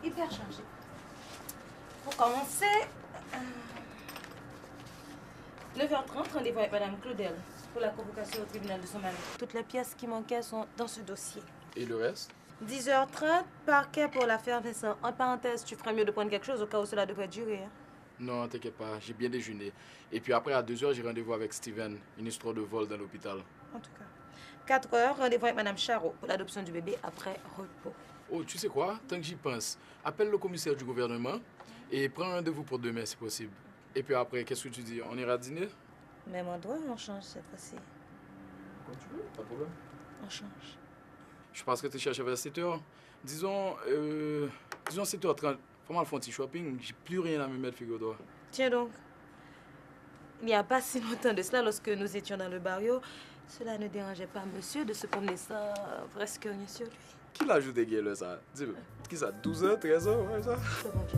hyper chargé. Pour commencer, 9h30, rendez-vous avec Madame Claudel pour la convocation au tribunal de son mari. Toutes les pièces qui manquaient sont dans ce dossier. Et le reste? 10h30, parquet pour l'affaire Vincent. En parenthèse, tu ferais mieux de prendre quelque chose au cas où cela devrait durer. Hein? Non, t'inquiète pas, j'ai bien déjeuné. Et puis après, à 2h, j'ai rendez-vous avec Steven, une histoire de vol dans l'hôpital. En tout cas. 4h, rendez-vous avec Madame Charot pour l'adoption du bébé après repos. Oh, tu sais quoi? Tant que j'y pense, appelle le commissaire du gouvernement et prends rendez-vous pour demain si possible. Et puis après, qu'est-ce que tu dis? On ira dîner? Même endroit, on change cette fois-ci. Comme tu veux, pas de problème. On change. Je pense que tu cherches vers 7h. Disons 7h30. Faut-moi faire un petit shopping. J'ai plus rien à me mettre, figure-toi. Tiens donc. Il n'y a pas si longtemps de cela, lorsque nous étions dans le barrio, cela ne dérangeait pas monsieur de se promener sans presque rien sur lui. Qui l'a ajouté, Guéle, ça? Dis-moi. Qui ça? 12h, 13h, ouais, ça? C'est bon, je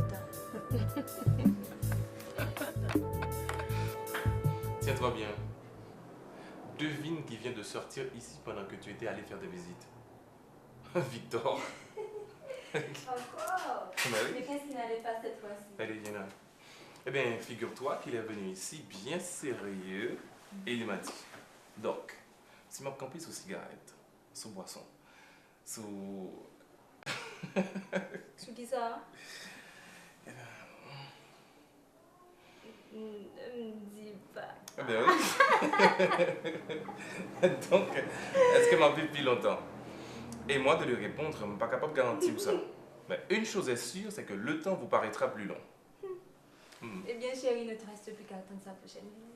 Tiens-toi bien. Devine qui vient de sortir ici pendant que tu étais allé faire des visites. Victor. Encore? Mais oui. Mais qu'est-ce qu'il n'allait pas cette fois-ci? Allez, viens là. Eh bien, figure-toi qu'il est venu ici bien sérieux et il m'a dit, donc, si m'a campé sous cigarette, sous boisson, sous... Sous qui ça? Eh bien... Ne me dis pas. Eh bien oui. Donc, est-ce que m'a vu depuis longtemps? Et moi de lui répondre, je ne suis pas capable de garantir ça. Mais une chose est sûre, c'est que le temps vous paraîtra plus long. Eh bien, chérie, ne te reste plus qu'à attendre sa prochaine visite.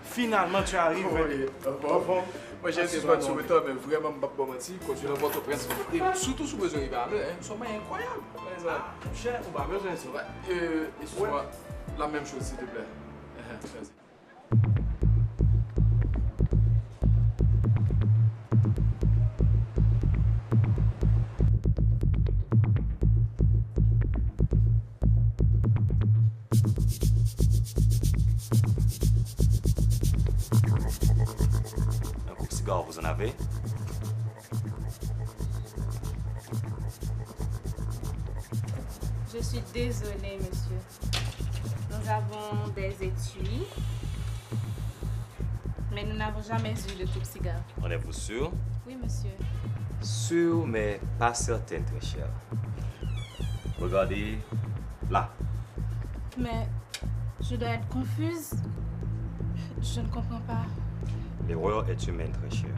Finalement, tu arrives. Oui, bon. Moi, j'ai été sur le temps, mais vraiment, je ne vais pas mentir. Continuez à votre presse. Et surtout sous besoin de parler, un sommeil incroyable. Cher, on va besoin de ça. Excuse-moi, la même chose, s'il te plaît. Vas-y. Vous en avez? Je suis désolée, monsieur. Nous avons des étuis, mais nous n'avons jamais eu de tout cigare. En êtes-vous sûr? Oui, monsieur. Sûr, mais pas certaine, très cher. Regardez là. Mais je dois être confuse. Je ne comprends pas. L'erreur est humaine, très cher.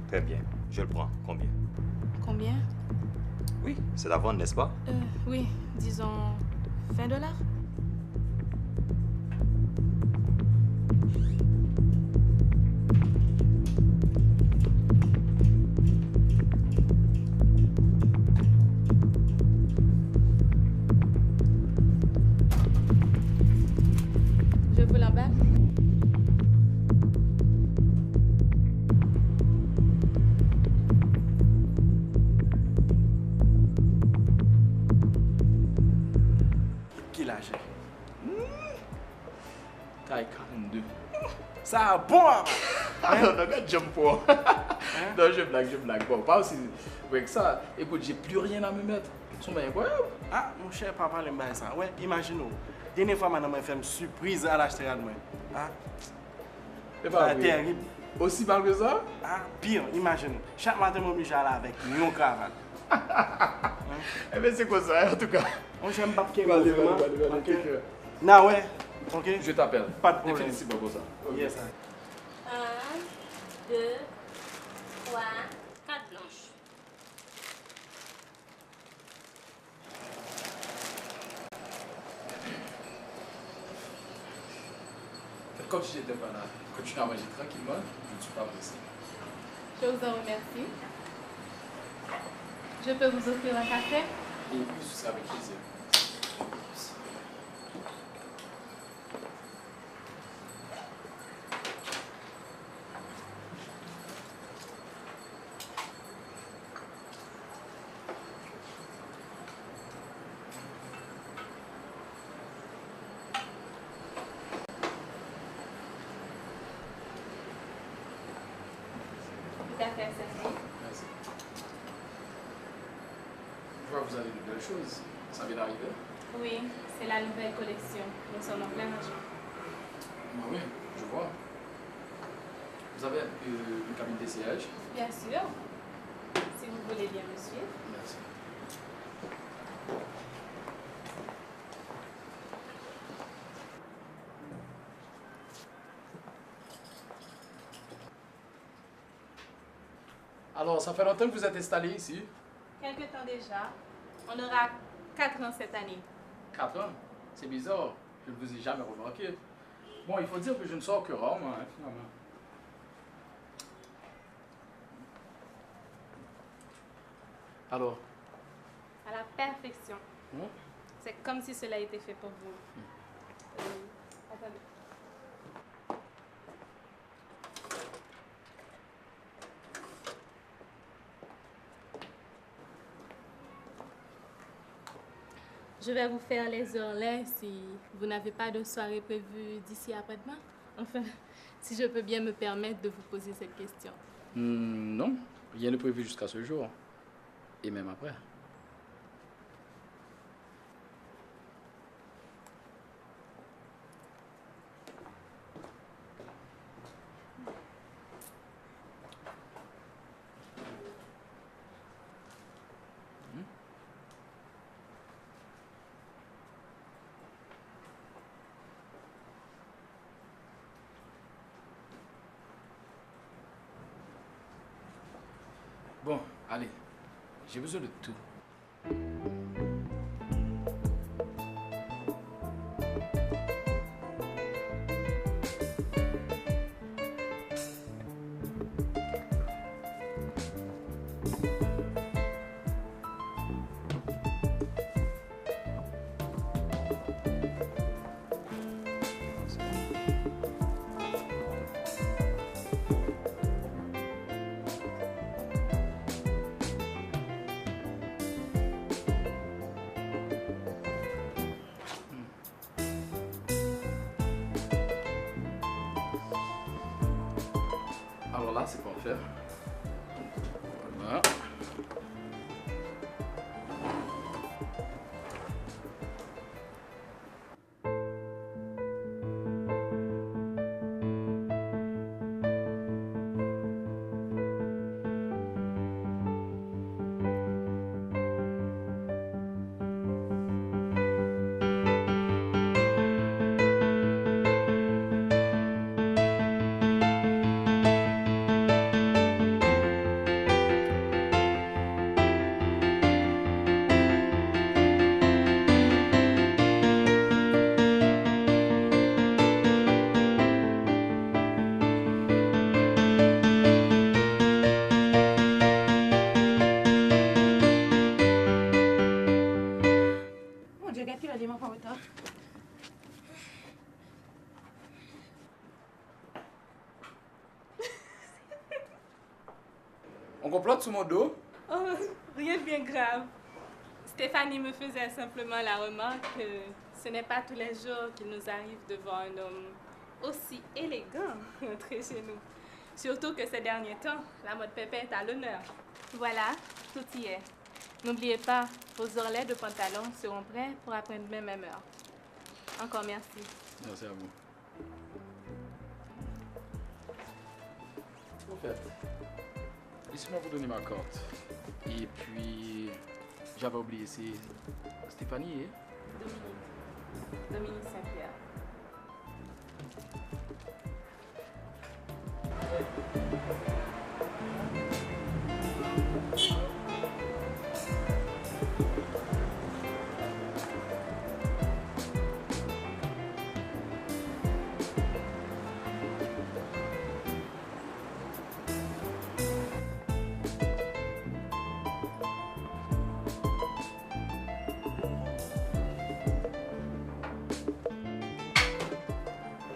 Très bien, je le prends. Combien? Combien? Oui, c'est la vente, n'est-ce pas? Oui, disons $20. Je vous l'emballe. Quel âge? Taille 42. Ça a bon! Non, regarde, j'aime pas. Non, je blague. Bon, pas aussi avec ça. Écoute, j'ai plus rien à me mettre. Sommeil incroyable. Ah, mon cher papa, l'aime bien ça. Ouais, imagine-nous. Dernière fois, madame m'a fait une surprise à l'acheter à moi. Ah, C'est pas c'est vrai. terrible. Aussi mal que ça? Ah, pire, imagine. Chaque matin, mon obligé là avec une cravate. Eh bien, c'est quoi ça, en tout cas? On j'aime pas qu'il y Allez, Ok. take care. Non, ouais. Ok? Je t'appelle. Pas de problème. Définitivement pour ça. Ok. Yes. 1, 2, 3, 4 blanches. Comme si j'étais pas là. Continue à manger tranquillement. Je ne suis pas pressé. Je vous en remercie. Je peux vous offrir un café? Et puis, ce sera avec plaisir. ta faire servir. Merci. Je vois que vous avez de belles choses. Ça vient d'arriver? Oui, c'est la nouvelle collection. Nous sommes en plein rangement. Ah oui, je vois. Vous avez une cabine d'essayage? Bien sûr. Si vous voulez bien me suivre. Merci. Alors, ça fait longtemps que vous êtes installé ici? Quelque temps déjà. On aura 4 ans cette année. 4 ans? C'est bizarre. Je ne vous ai jamais remarqué. Bon, il faut dire que je ne sors que rarement, hein, finalement. Alors? À la perfection. Hein? C'est comme si cela était fait pour vous. Attendez. Je vais vous faire les heures là si vous n'avez pas de soirée prévue d'ici après-demain. Enfin, si je peux bien me permettre de vous poser cette question. Non, rien n'est prévu jusqu'à ce jour. Et même après. Bon, allez, j'ai besoin de tout. Alors là, c'est parfait. Voilà. Mon Dieu, regarde qui va dire mon retard. On complote sous mon dos? Oh, rien de bien grave. Stéphanie me faisait simplement la remarque que ce n'est pas tous les jours qu'il nous arrive de voir un homme aussi élégant entrer chez nous. Surtout que ces derniers temps, la mode pépé est à l'honneur. Voilà, tout y est. N'oubliez pas, vos orlets de pantalon seront prêts pour après-demain même heure. Encore merci. Merci à vous. Au fait, laissez-moi vous donner ma carte. Et puis, j'avais oublié, c'est Stéphanie et... Dominique. Dominique Saint-Pierre.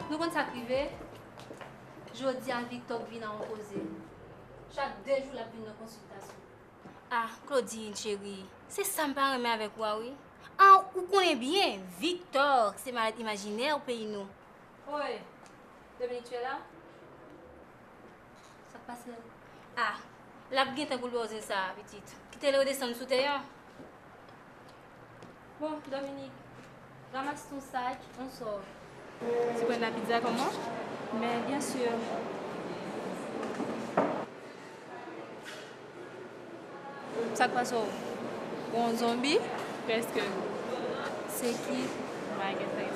Nous avons sacrifié. Je dis à Victor qui vient en poser. Chaque 2 jours, la une consultation. Ah, Claudine, chérie, c'est ça me paraît avec moi, oui. Ah, vous connaissez bien, Victor, c'est malade imaginaire au pays nous. Oui. Dominique, tu es là? Ça passe là. Ah, la bien temps pour poser ça, petite. Quittez le redescendre sous terre. Bon, Dominique, ramasse ton sac, on sort. Tu prends la pizza comment? Mais bien sûr. Ça passe au bon zombie? Presque. C'est qui? Ouais, qu'est-ce que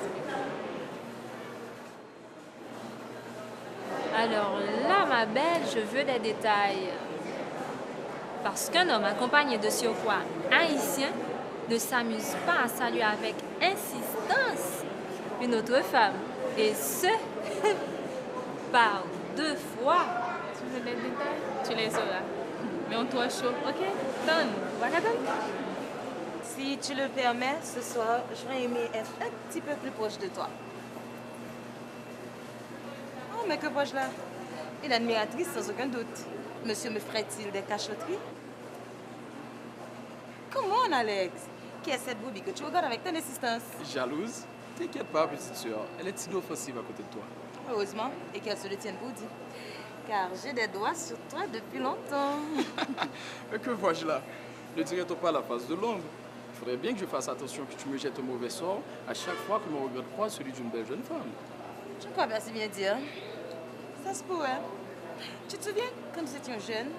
c'est? Alors là, ma belle, je veux des détails. Parce qu'un homme accompagné de surcroît haïtien ne s'amuse pas à saluer avec insistance une autre femme. Et ce, par 2 fois. Tu veux les détails? Tu les auras. Mais on doit chaud, ok? Donne, va donne. Si tu le permets, ce soir, j'aurais aimé être un petit peu plus proche de toi. Oh, mais que vois-je là? Une admiratrice sans aucun doute. Monsieur me ferait-il des cachotteries? Comment, Alex? Qui est cette brebis que tu regardes avec tant d'insistance? Jalouse? T'inquiète pas, petite sœur. Elle est inoffensive à côté de toi. Heureusement, et qu'elle se le tienne pour dire. Car j'ai des doigts sur toi depuis longtemps. Mais que vois-je là? Ne dirait-on pas la face de l'ombre? Il faudrait bien que je fasse attention que tu me jettes un mauvais sort à chaque fois que mon regard croise celui d'une belle jeune femme. Je ne crois pas si bien dire. Ça se pourrait. Tu te souviens quand nous étions jeunes,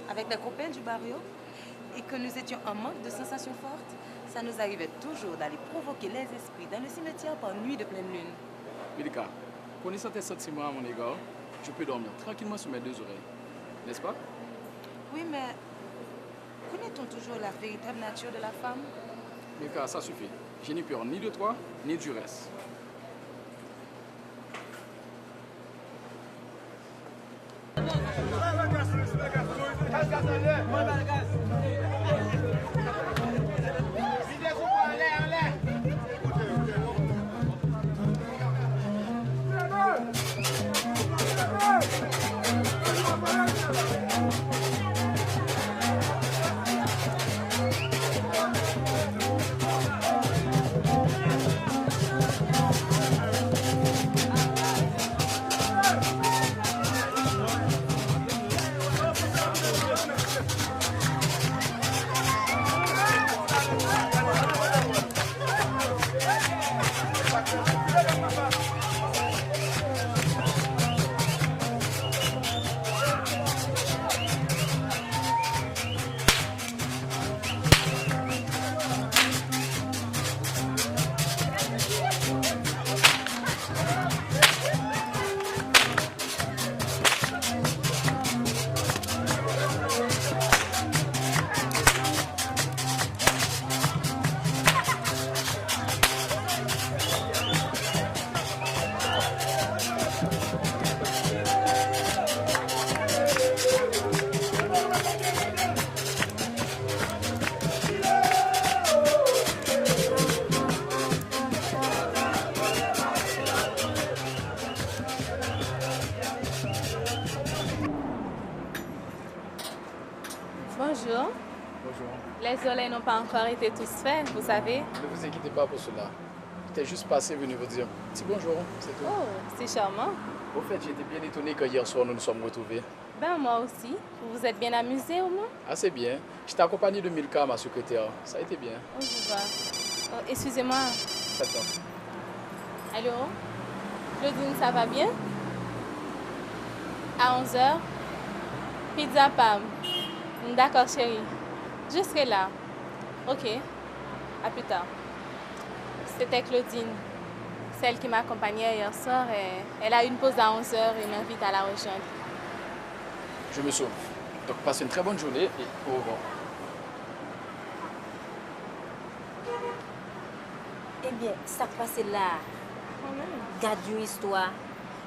avec les copains du barrio, et que nous étions en manque de sensations fortes? Ça nous arrivait toujours d'aller provoquer les esprits dans le cimetière par nuit de pleine lune. Milka, connaissant tes sentiments à mon égard, je peux dormir tranquillement sur mes 2 oreilles. N'est-ce pas? Oui, mais connaît-on toujours la véritable nature de la femme? Milka, ça suffit. Je n'ai peur ni de toi, ni du reste. Bonjour. Bonjour. Les volets n'ont pas encore été tous faits, vous savez. Ne vous inquiétez pas pour cela. J'étais juste passé venu vous dire un petit bonjour, c'est tout. Oh, c'est charmant. Au fait, j'étais bien étonné que hier soir nous nous sommes retrouvés. Ben, moi aussi. Vous vous êtes bien amusé au moins? Assez bien. J'étais accompagné de Milka, ma secrétaire. Ça a été bien. Oh, je vois. Oh, excusez-moi. Attends. Allô? Claudine, ça va bien? À 11h? Pizza Pam. D'accord, chérie. Je serai là. Ok. À plus tard. C'était Claudine, celle qui m'accompagnait hier soir. Et elle a une pause à 11h et m'invite à la rejoindre. Je me sauve. Donc, passez une très bonne journée et au revoir. Eh bien, ça passe là. Garde une histoire.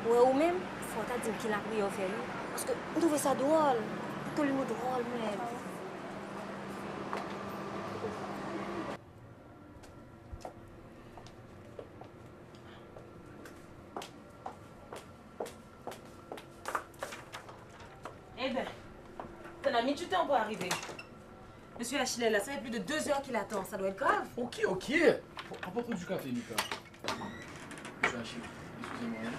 Ouais, ou même, faut t'as dit qu'il a pris au fait. Parce que nous trouvons ça drôle. Tout le monde drôle, même. Eh bien, t'en as mis du temps pour arriver. Monsieur Achille, là, ça fait plus de 2 heures qu'il attend. Ça doit être grave. Ok. Apporte du café, Mika. Monsieur Achille, excusez-moi.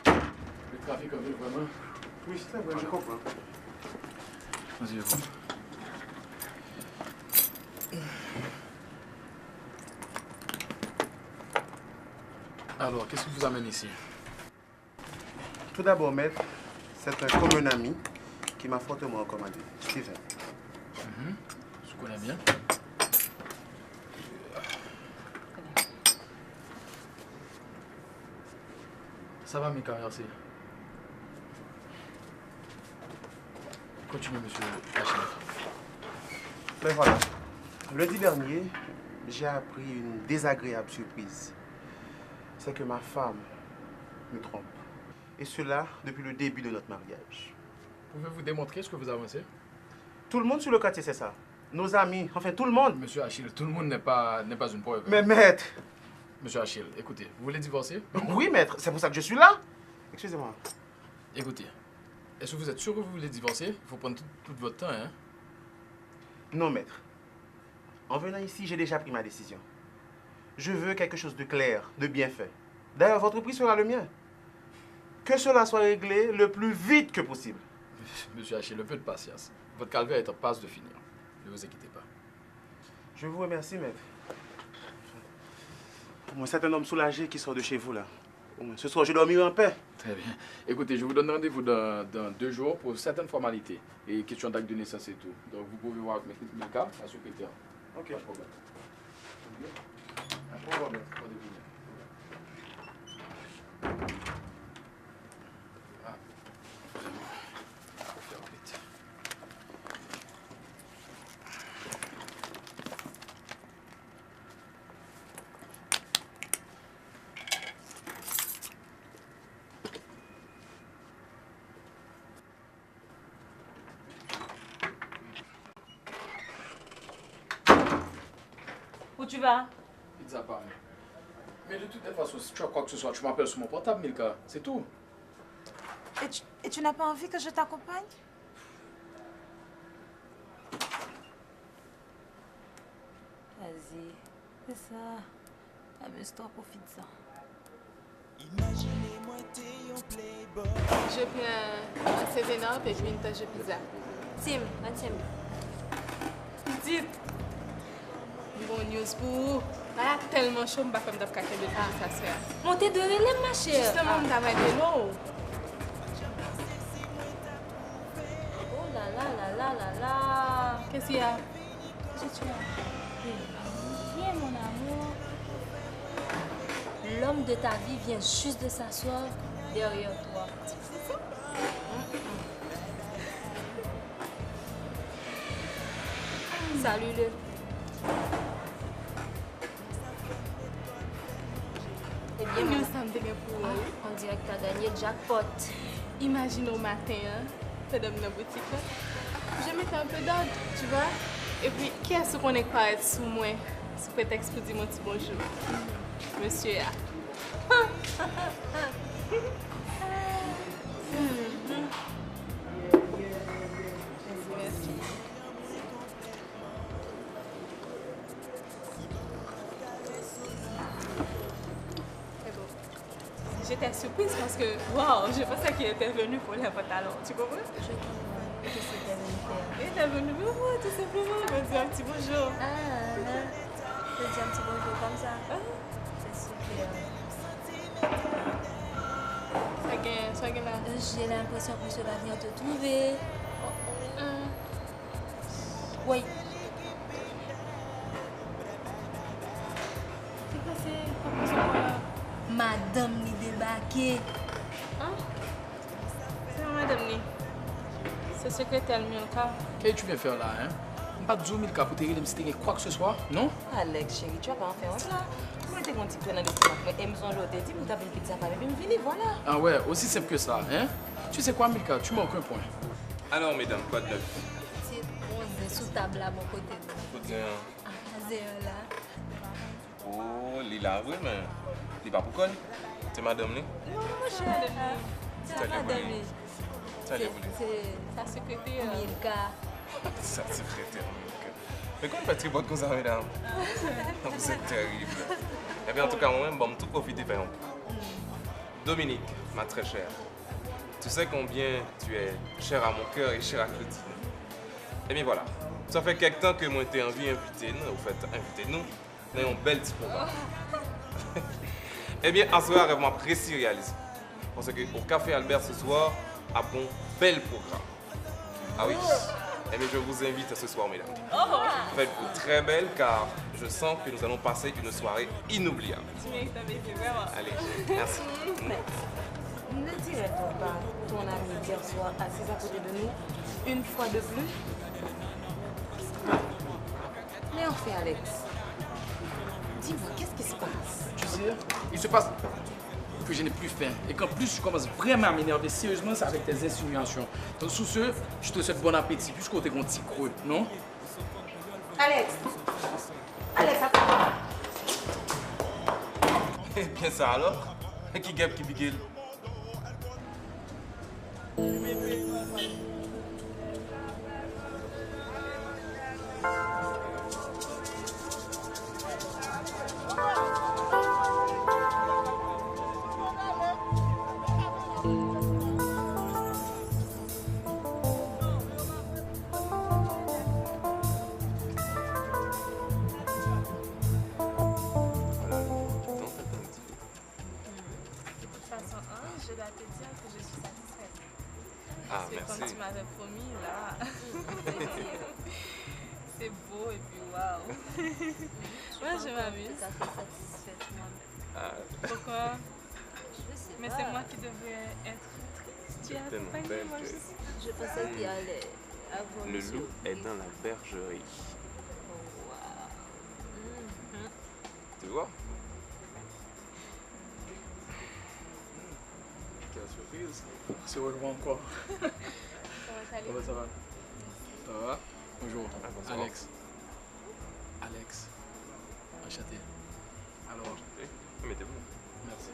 Le trafic a vu vraiment. Oui, c'est vrai, je comprends. Asseyez-vous. Alors, qu'est-ce qui vous amène ici? Tout d'abord, maître, c'est un commun ami qui m'a fortement recommandé, Steven. Je connais bien. Ça va, Mika, merci. Continuez, monsieur Achille. Mais voilà, lundi dernier, j'ai appris une désagréable surprise. C'est que ma femme me trompe. Et cela depuis le début de notre mariage. Pouvez-vous démontrer ce que vous avancez? Tout le monde sur le quartier sait ça. Nos amis, enfin tout le monde. Monsieur Achille, tout le monde n'est pas une preuve. Mais maître. Monsieur Achille, écoutez, vous voulez divorcer? Oui, maître, c'est pour ça que je suis là. Excusez-moi. Écoutez, est-ce que vous êtes sûr que vous voulez divorcer? Il faut prendre tout votre temps, hein? Non, maître. En venant ici, j'ai déjà pris ma décision. Je veux quelque chose de clair, de bien fait. D'ailleurs, votre prix sera le mien. Que cela soit réglé le plus vite que possible. Monsieur Achille, un peu de patience. Votre calvaire est en passe de finir. Ne vous inquiétez pas. Je vous remercie, maître. Moi, c'est un homme soulagé qui sort de chez vous, là. Au moins, ce soir, je dormirai en paix. Très bien. Écoutez, je vous donne rendez-vous dans 2 jours pour certaines formalités et questions d'acte de naissance et tout. Donc, vous pouvez voir avec Mika, la secrétaire. Ok. Pas de problème. Pas de problème. Ah. Faut faire vite. Où tu vas? Pizza pas. Mais de toute façon, si tu as quoi que ce soit, tu m'appelles sur mon portable, Milka. C'est tout. Et tu n'as pas envie que je t'accompagne? Vas-y, c'est ça. Amuse-toi, profite de ça. Je prends un 7-up et puis une tache de pizza. Tim, Tim. Dites, bon news pour vous. Voilà, tellement chaud, je ne sais pas comme d'abord ça se fait. Montez de relais, ma chère. Justement, on travaille de l'eau. Oh là là là là là là. Qu'est-ce qu'il y a? Qu'est-ce que tu as? Viens, mon amour. L'homme de ta vie vient juste de s'asseoir derrière toi. Salut-le. Eh bien, Nous mon sommes des pour eux. on dirait que tu as gagné le jackpot. Imagine au matin, hein, t'es dans la boutique là. Je mettais un peu d'ordre, tu vois. Et puis, qui est-ce qu'on est pas être sous moi, sous prétexte pour dire mon petit bonjour? Monsieur A. Merci. C'est beau. J'étais surprise parce que, waouh, je pensais qu'il était venu pour les pantalons. Tu comprends? Qu'est-ce que tu venu faire? Il était venu me voir tout simplement, me dire un petit bonjour. Ah, je te dis un petit bonjour comme ça. C'est super. Ça gagne là. J'ai l'impression que monsieur va venir te trouver. Oui. C'est passé. Madame ni débarqué. Hein? C'est madame ni. C'est secrétaire Milka. Qu'est-ce que tu viens faire là, hein? Pas de zoom, Milka, pour te régler si tu quoi que ce soit, non? Alex, chérie, tu vas pas en faire un plat. Moi, t'es mon petit peu dans le stomac. Et me sont jetés, dit, vous t'avez une pizza pas même venir, voilà. Ah ouais, aussi simple que ça, hein? Tu sais quoi, Milka, tu manques un point. Alors, mesdames, quoi de neuf? C'est posé sous table à mon côté. Faut dire, Ah, c'est là. oh, Lila, oui, mais il pas pour quoi? C'est madame, ni? Non, mon cher. C'est Ça, madame. les voulez. Ça, les voulez. C'est Sa secrétaire. Milka. Ça, c'est très terrible. Mais comment faites-vous votre cause, mesdames? Vous êtes terrible. Eh bien, en tout cas, moi-même, bon, tout profiter faire un coup. Dominique, ma très chère, tu sais combien tu es chère à mon cœur et chère à Claudine. Et bien voilà, ça fait quelque temps que moi t'ai envie d'inviter nous, au fait, invitez-nous dans un bel petit programme. Eh bien, en ce soir, rêve précis réalisé. Parce qu'au Café Albert ce soir, a un bel programme. Ah oui. Eh bien, je vous invite ce soir, mesdames. Faites-vous très belle car je sens que nous allons passer une soirée inoubliable. Tu mérites un baiser, vraiment. Allez, merci. Ne dirais-on pas ton ami hier soir assise à côté de nous une fois de plus? Mais enfin, Alex, dis-moi, qu'est-ce qui se passe? Tu sais, il se passe que je n'ai plus faim et qu'en plus je commence vraiment à m'énerver sérieusement c'est avec tes insinuations. Donc sous ce, je te souhaite bon appétit puisqu'on t'est un petit creux, non? Alex! Alex, attends! Eh bien ça alors? Qui gueule qui biguille? Je dois te dire que je suis satisfaite. Ah, C'est merci. comme tu m'avais promis, là. C'est beau et puis waouh. Moi, je m'amuse. Tout à fait satisfaite moi-même. Ah, Pourquoi? Je sais Mais pas. c'est moi qui devrais être triste. Tu as tellement pas belle moi, que- je sais. Je pensais qu'il allait avoir le loup est dans la bergerie. Oh, wow. Tu vois? Quelle surprise. C'est rejoint encore. Comment t'allais? Comment ça va? Ça va? Bonjour. Ah, bonsoir. Alex. Alex. Enchanté. Alors, Mettez-vous. merci.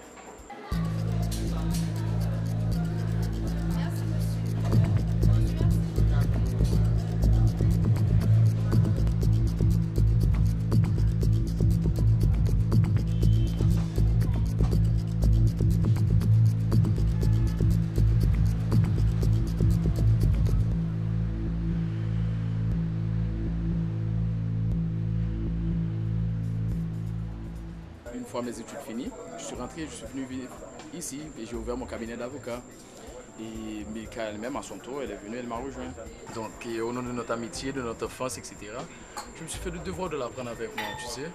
Une fois mes études finies, je suis rentré, je suis venu vivre ici et j'ai ouvert mon cabinet d'avocat. Et Milka elle-même, à son tour, elle est venue, elle m'a rejoint. Donc, et au nom de notre amitié, de notre enfance, etc., je me suis fait le devoir de la prendre avec moi, tu sais.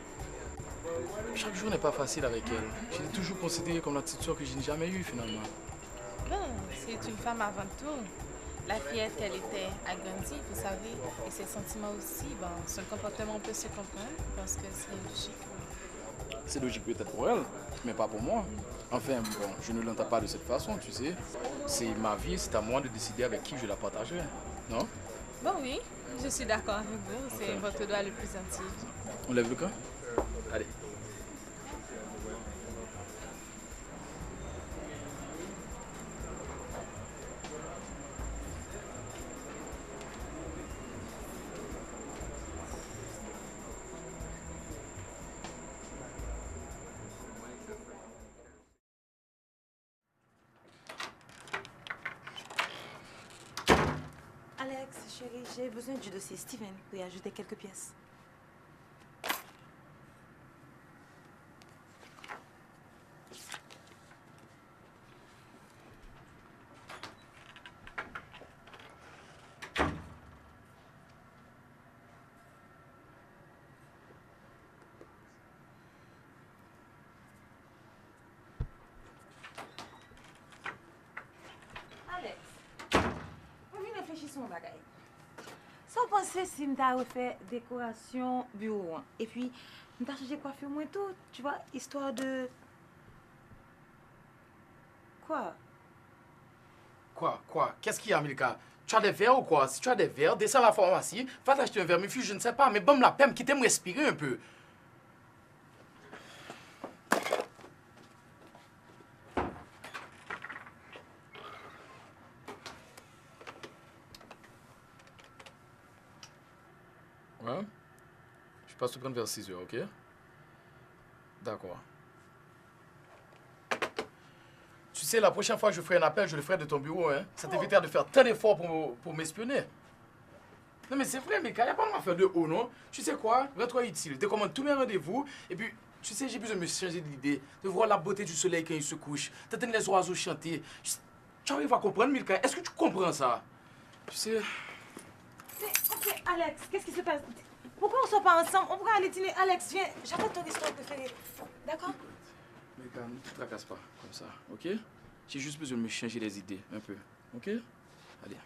Chaque jour n'est pas facile avec elle. Je l'ai toujours considérée comme la petite soeur que je n'ai jamais eue, finalement. Bon, c'est une femme avant tout. La fillette qu'elle était a grandi, vous savez, et ses sentiments aussi. Bon, son comportement peut se comprendre parce que c'est logique. C'est logique peut-être pour elle, mais pas pour moi. Enfin, bon, je ne l'entends pas de cette façon, tu sais. C'est ma vie, c'est à moi de décider avec qui je la partagerai, non? Bon, oui, je suis d'accord avec vous. C'est Ok. votre doigt le plus intime. On lève le camp? Allez. Alex, chérie, j'ai besoin du dossier Steven pour y ajouter quelques pièces. Alex, on vient réfléchissons au bagaille. Sans penser si je t'ai refait décoration bureau. Et puis, je t'ai changé coiffure moins tout, tu vois, histoire de... Quoi? Quoi? Qu'est-ce qu'il y a, Milka? Tu as des verres ou quoi? Si tu as des verres, descends à la pharmacie, va t'acheter un vermifule, je ne sais pas, mais bonne la peine, quittez me respirer un peu. Ouais? Je passe te prendre vers 6 heures, ok? D'accord. Tu sais, la prochaine fois que je ferai un appel, je le ferai de ton bureau, hein? Ça t'évitera de faire tant d'efforts pour m'espionner. Non, mais c'est vrai, Milka, il n'y a pas à faire de haut, non? Tu sais quoi? Rends-toi utile. Je commande tous mes rendez-vous. Et puis, tu sais, j'ai besoin de me changer d'idée, de voir la beauté du soleil quand il se couche, d'entendre les oiseaux chanter. Tu arrives à comprendre, Milka? Est-ce que tu comprends ça? Tu sais... Ok, Alex, qu'est-ce qui se passe? Pourquoi on ne sort pas ensemble? On pourrait aller dîner. Alex, viens, j'attends ton histoire préférée. D'accord? Milka, ne te tracasse pas comme ça, ok? J'ai juste besoin de me changer les idées, un peu, ok? Allez.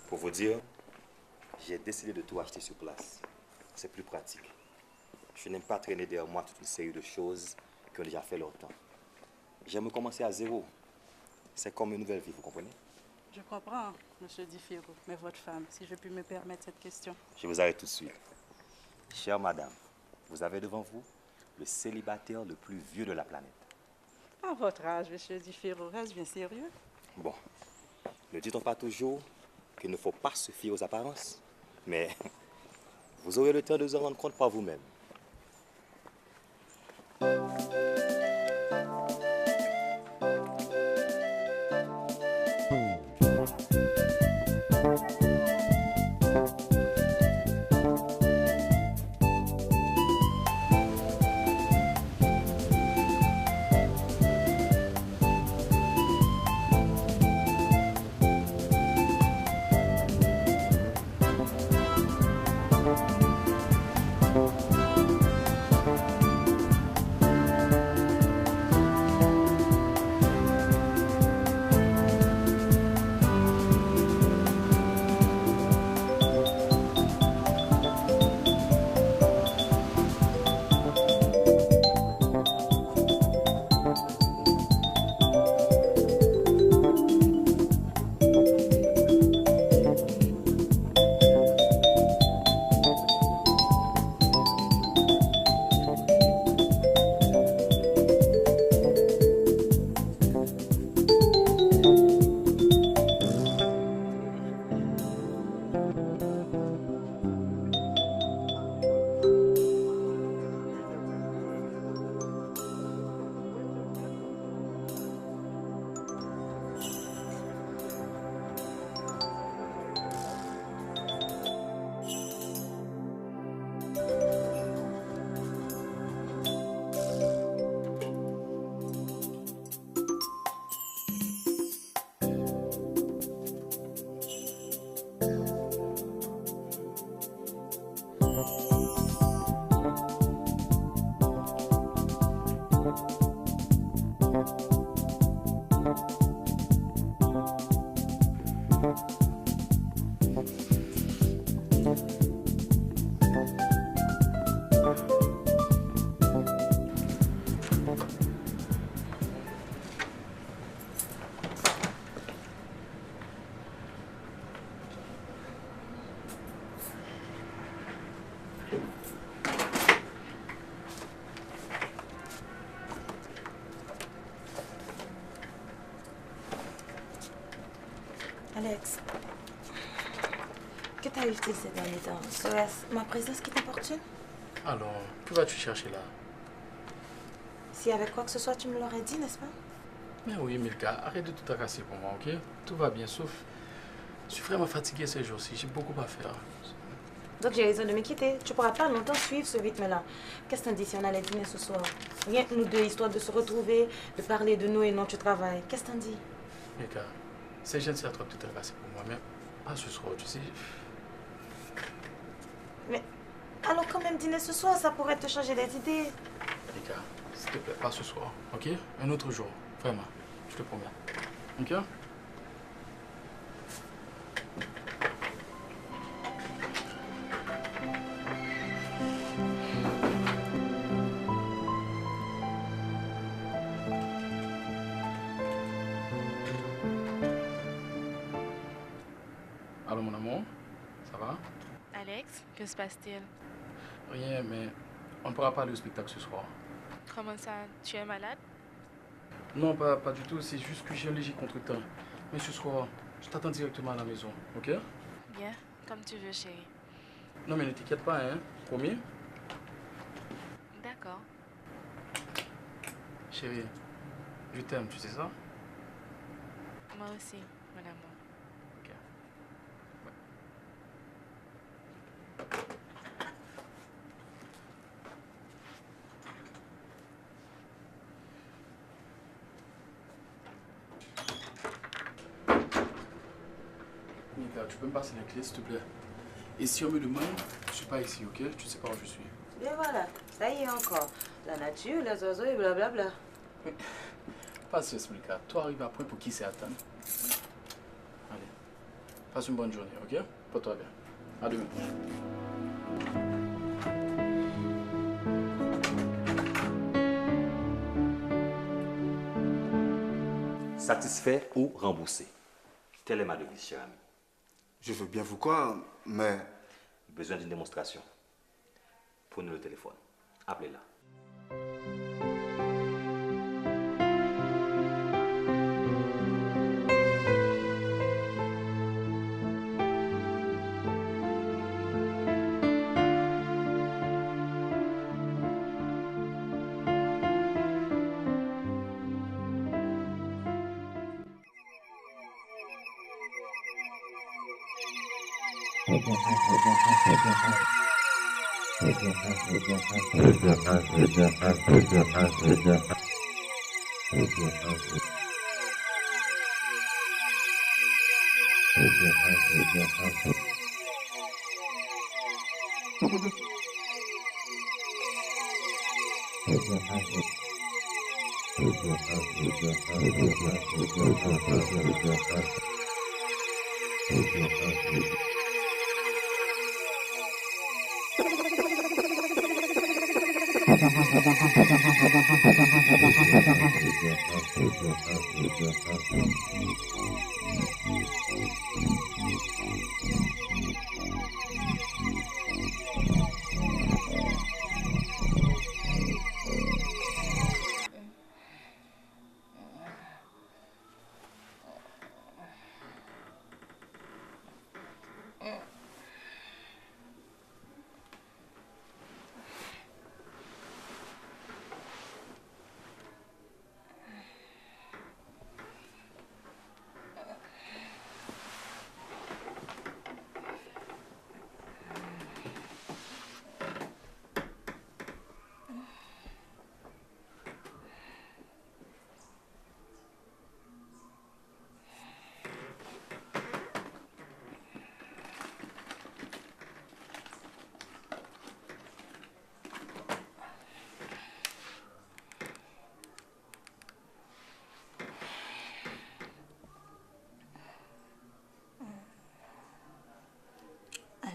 Pour vous dire, j'ai décidé de tout acheter sur place. C'est plus pratique. Je n'aime pas traîner derrière moi toute une série de choses qui ont déjà fait leur temps. J'aime commencer à zéro. C'est comme une nouvelle vie, vous comprenez? Je comprends, monsieur Difiro, mais votre femme, si je puis me permettre cette question. Je vous arrête tout de suite. Chère madame, vous avez devant vous le célibataire le plus vieux de la planète. À votre âge, monsieur Difiro, reste bien sérieux. Bon, ne dit-on pas toujours qu'il ne faut pas se fier aux apparences? Mais vous aurez le temps de vous en rendre compte par vous-même. Alex, que t'arrive-t-il ces derniers temps? Serait-ce ma présence qui t'importune? Alors, que vas-tu chercher là? Si avec quoi que ce soit, tu me l'aurais dit, n'est-ce pas? Mais oui, Milka, arrête de tout agacer pour moi, ok? Tout va bien, sauf... Je suis vraiment fatigué ces jours-ci, j'ai beaucoup à faire. Donc j'ai raison de me quitter. Tu pourras pas longtemps suivre ce rythme-là. Qu'est-ce que t'en dis si on allait dîner ce soir? Rien que nous deux, histoire de se retrouver, de parler de nous et non tu travailles. Qu'est-ce que t'en dis? Milka, c'est gentil à toi de tout agacer pour moi, mais pas ce soir, tu sais. Mais allons quand même dîner ce soir, ça pourrait te changer des idées. Milka, s'il te plaît, pas ce soir, ok? Un autre jour, vraiment, je te promets. Ok? Allô mon amour, ça va? Alex, que se passe-t-il? Rien, mais on ne pourra pas aller au spectacle ce soir. Comment ça? Tu es malade? Non, pas du tout, c'est juste que j'ai un léger contretemps. Mais ce soir, je t'attends directement à la maison, ok? Bien, comme tu veux, chérie. Non mais ne t'inquiète pas, hein, promis? D'accord. Chérie, je t'aime, tu sais ça? Moi aussi, mon amour. Ok. Mika, tu peux me passer la clé, s'il te plaît? Et si on me demande, je suis pas ici, ok? Tu sais pas où je suis. Et voilà, ça y est encore. La nature, les oiseaux et blablabla. Pas de stress, Mika. Toi, arrive après pour qui c'est attendre. Allez, passe une bonne journée, ok? Porte-toi bien. À demain. Satisfait ou remboursé? Telle est ma devise, cher ami. Je veux bien vous croire, mais... Besoin d'une démonstration. Prenez le téléphone. Appelez-la.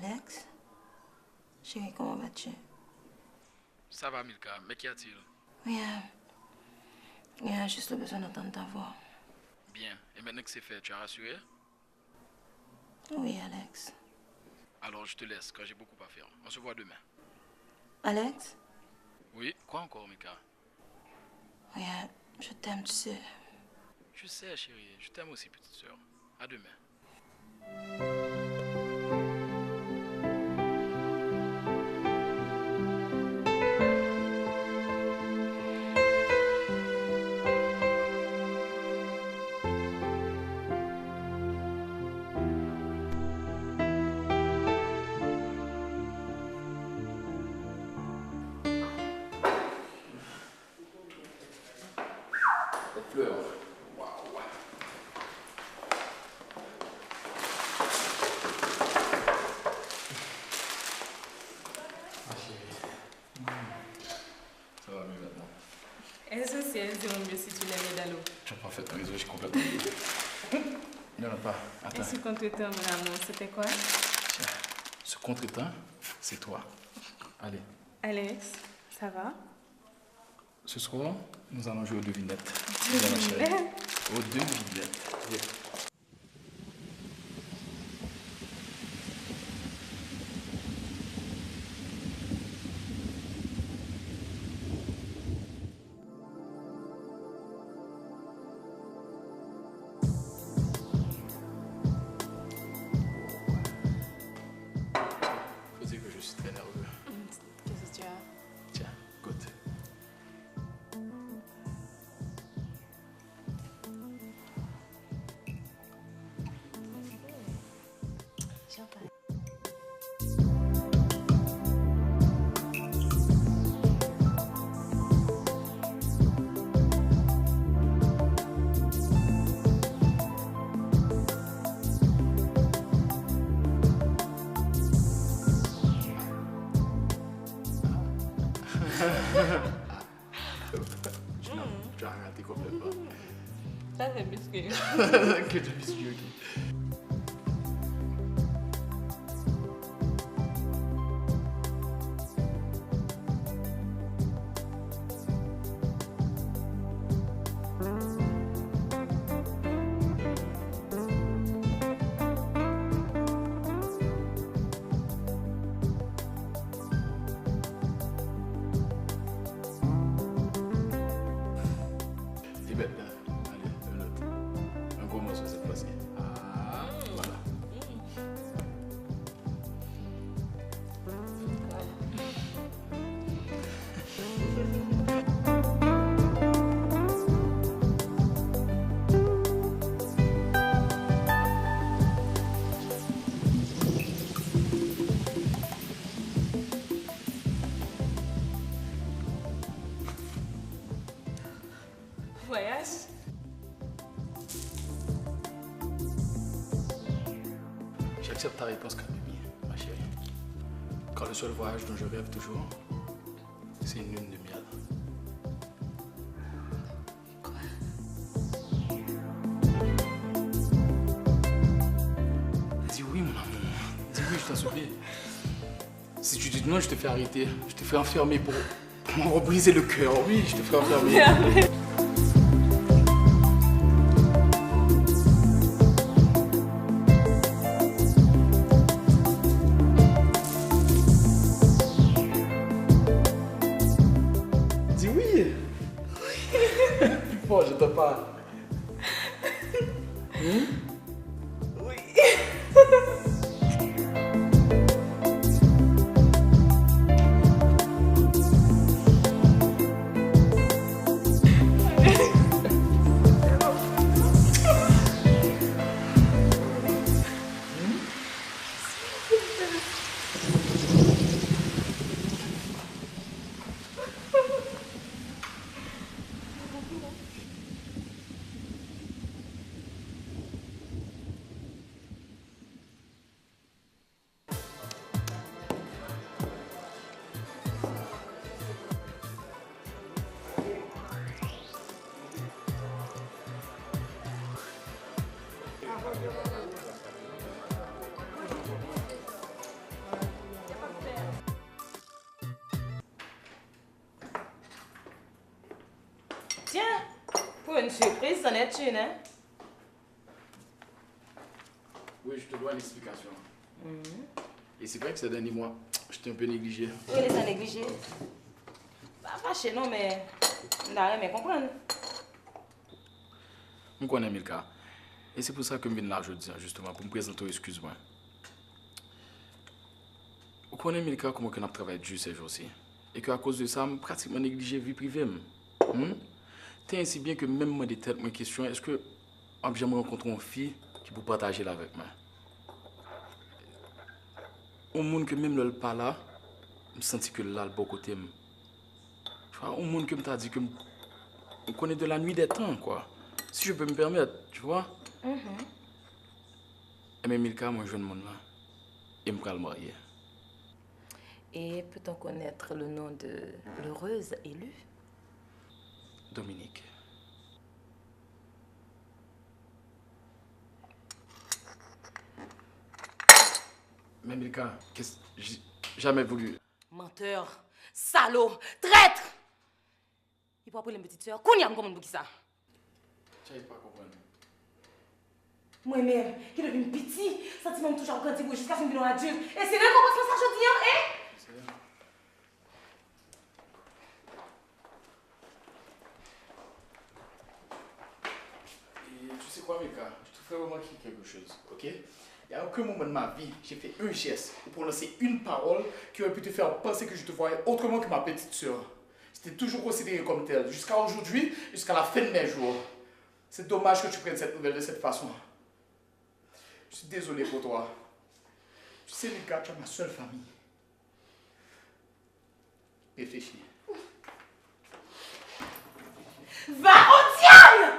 Alex? Chérie, comment vas-tu? Ça va, Milka, mais qu'y a-t-il? Rien. Rien, juste le besoin d'entendre ta voix. Bien, et maintenant que c'est fait, tu as rassuré? Oui, Alex. Alors je te laisse, car j'ai beaucoup à faire. On se voit demain. Alex? Oui, quoi encore, Milka? Rien, je t'aime, tu sais. Je sais, chérie, je t'aime aussi, petite sœur. À demain. fleurs. Waouh. Ma chérie. Ça va mieux maintenant. Elles aussi, elles diront mieux si tu les mets dans l'eau. Tu as parfaitement raison, j'ai complètement oublié. Non, pas. Attends. Et ce contretemps, mon amour, c'était quoi? Tiens, ce contretemps, c'est toi. Allez. Alex, ça va? Ce soir, nous allons jouer aux devinettes. Devinettes? Aux devinettes. Viens. Faut dire que je suis très nerveux. Qu'est-ce que tu as? Tiens, goûte. Tu as raté complètement. Ça, c'est biscuit. Que du biscuit, ok. C'est bête, hein? Allez, un autre. Un gros morceau cette fois-ci. Ah, voilà. Voyage? J'accepte ta réponse comme Mimi, ma chérie. Quand le seul voyage dont je rêve toujours, c'est une lune de miel. Dis oui, mon amour. Dis oui, je t'en supplie. Si tu dis non, je te fais arrêter. Je te fais enfermer pour m'en briser le cœur. Oui, je te fais enfermer. Dis oui. Oui. Bon, je te parle. Oui. Tiens, pour une surprise, c'en est une, hein? Oui, je te dois une explication. Et c'est vrai que ces derniers mois, je t'ai un peu négligé. Oui, les a négligés. Pas fâché, non, mais on n'a rien à comprendre. Je connais Milka. Et c'est pour ça que je viens là aujourd'hui, justement, pour me présenter aux excuses. Je connais Milka comment on a travaillé dur ces jours-ci. Et qu'à cause de ça, je pratiquement négligé la vie privée. T'es ainsi bien que même moi, des têtes, mes questions, est-ce que j'aimerais rencontrer une fille qui peut partager là avec moi? Au monde que même le pas là, je sens que là, le bon côté. Au monde que je t'ai dit que on connaît de la nuit des temps, quoi. Si je peux me permettre, tu vois. Mais Milka, moi, je viens de monde là. Et me le marier. Et peut-on connaître le nom de l'heureuse élue? Dominique. Mais Milka, j'ai jamais voulu. Menteur, salaud, traître! Il faut appeler une petite soeur. Qu'on y a comment pour qui ça? Tu n'arrives pas à comprendre. Moi-même, qui devient une petite, sentiment toujours en quantité jusqu'à son bilan adulte. Et c'est là qu'on va faire ça aujourd'hui, hein? Et tu sais quoi, Milka? Je te ferai remarquer quelque chose, ok? Il n'y a aucun moment de ma vie, j'ai fait un geste pour prononcer une parole qui aurait pu te faire penser que je te voyais autrement que ma petite soeur. J'étais toujours considéré comme tel, jusqu'à aujourd'hui, jusqu'à la fin de mes jours. C'est dommage que tu prennes cette nouvelle de cette façon. Je suis désolé pour toi. Tu sais, Milka, tu es ma seule famille. Réfléchis. Va au diable!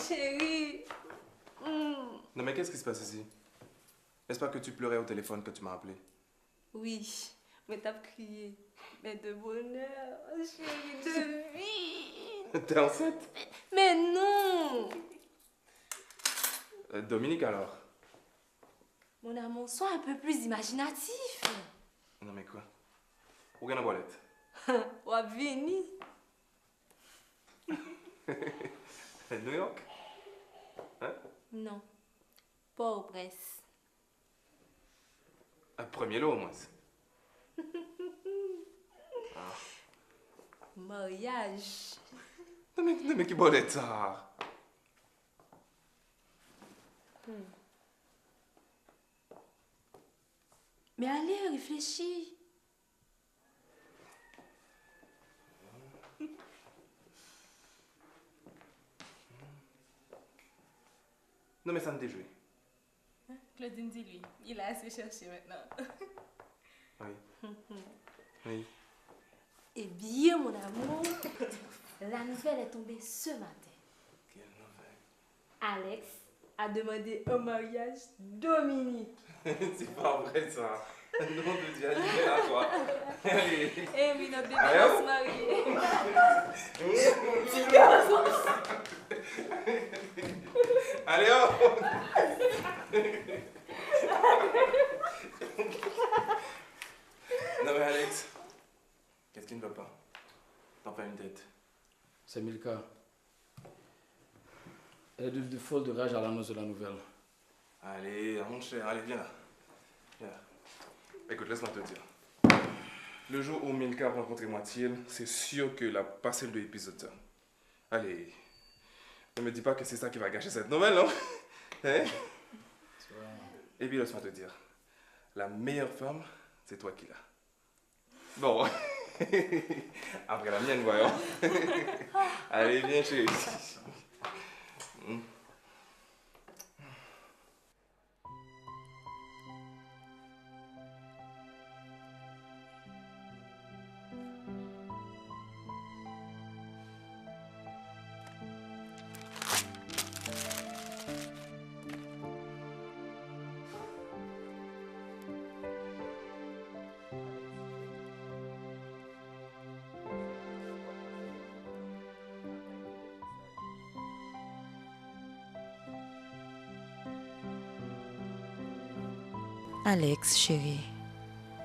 Chérie. Non mais qu'est-ce qui se passe ici? N'est-ce pas que tu pleurais au téléphone quand tu m'as appelé? Oui, mais t'as crié. Mais de bonheur, chérie, de vie. T'es enceinte? Mais non. Dominique alors? Mon amour, sois un peu plus imaginatif. Non mais quoi? Où est la boîte? Ou à venir. New York? Hein? Non, pas au Brest. Un premier lot au moins. Mariage. Non mais qui boîte ça? Mais allez, réfléchis. Non mais ça me déjouit. Claudine, dis-lui. Il a assez cherché maintenant. Oui. Oui. Eh bien, mon amour, la nouvelle est tombée ce matin. Quelle nouvelle? Alex a demandé un mariage Dominique. C'est pas vrai ça. Nom de Dieu, allez là toi. Allez. Eh oui, notre bébé va se marier. Allez hop. Non mais Alex, qu'est-ce qui ne va pas? T'en fais une tête. C'est Milka. Elle est devenue folle de rage à l'annonce de la nouvelle. Allez, mon cher, allez, viens là. Viens là. Écoute, laisse-moi te dire. Le jour où Milka a rencontré Mathilde, c'est sûr que la parcelle de l'épisode. Allez, ne me dis pas que c'est ça qui va gâcher cette nouvelle, non? Hein? Et puis laisse-moi te dire, la meilleure femme, c'est toi qui l'as. Bon, après la mienne, voyons. Allez, viens chérie. Alex, chérie,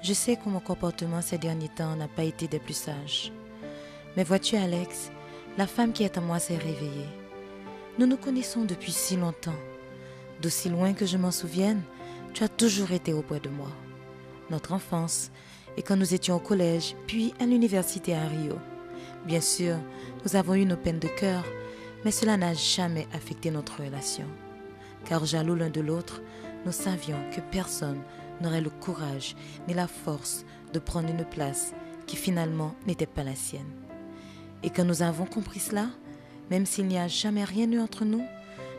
je sais que mon comportement ces derniers temps n'a pas été des plus sages. Mais vois-tu, Alex, la femme qui est en moi s'est réveillée. Nous nous connaissons depuis si longtemps. D'aussi loin que je m'en souvienne, tu as toujours été auprès de moi. Notre enfance, et quand nous étions au collège, puis à l'université à Rio. Bien sûr, nous avons eu nos peines de cœur, mais cela n'a jamais affecté notre relation. car jaloux l'un de l'autre, nous savions que personne n'aurait le courage ni la force de prendre une place qui finalement n'était pas la sienne. Et quand nous avons compris cela, même s'il n'y a jamais rien eu entre nous,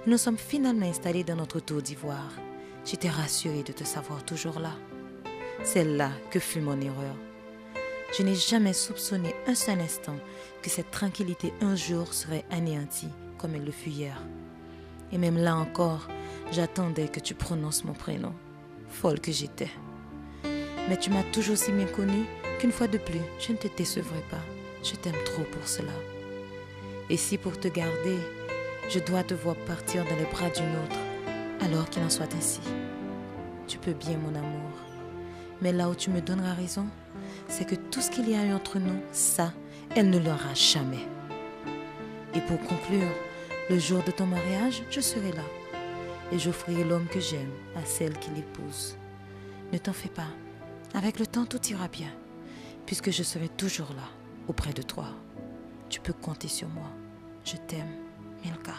nous nous sommes finalement installés dans notre tour d'ivoire. J'étais rassurée de te savoir toujours là. C'est là que fut mon erreur. Je n'ai jamais soupçonné un seul instant que cette tranquillité un jour serait anéantie comme elle le fut hier. Et même là encore, j'attendais que tu prononces mon prénom. Folle que j'étais. Mais tu m'as toujours si bien connue qu'une fois de plus, je ne te décevrai pas. Je t'aime trop pour cela. Et si pour te garder, je dois te voir partir dans les bras d'une autre, alors qu'il en soit ainsi. Tu peux bien, mon amour. Mais là où tu me donneras raison, c'est que tout ce qu'il y a eu entre nous, ça, elle ne l'aura jamais. Et pour conclure, le jour de ton mariage, je serai là. Et j'offrirai l'homme que j'aime à celle qui l'épouse. Ne t'en fais pas. Avec le temps, tout ira bien, puisque je serai toujours là, auprès de toi. Tu peux compter sur moi. Je t'aime, Milka.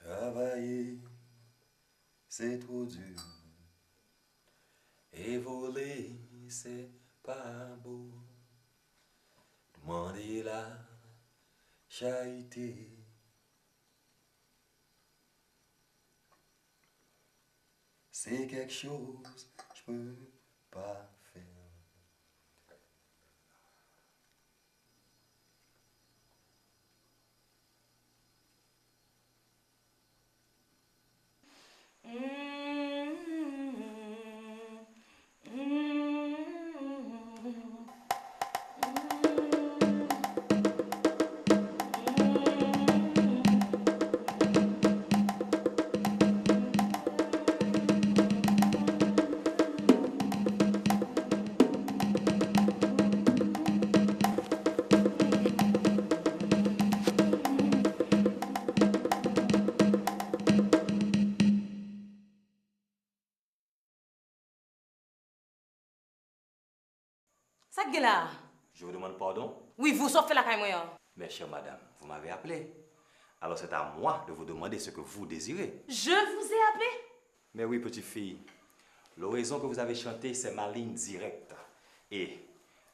Travailler, c'est trop dur. Et voler, c'est pas beau. Demander la charité. C'est quelque chose que je peux pas faire. Ça qui est là? Je vous demande pardon. Oui, vous sortez la caille moi. Mais chère madame, vous m'avez appelé. Alors c'est à moi de vous demander ce que vous désirez. Je vous ai appelé? Mais oui, petite fille. L'oraison que vous avez chantée, c'est ma ligne directe. Et,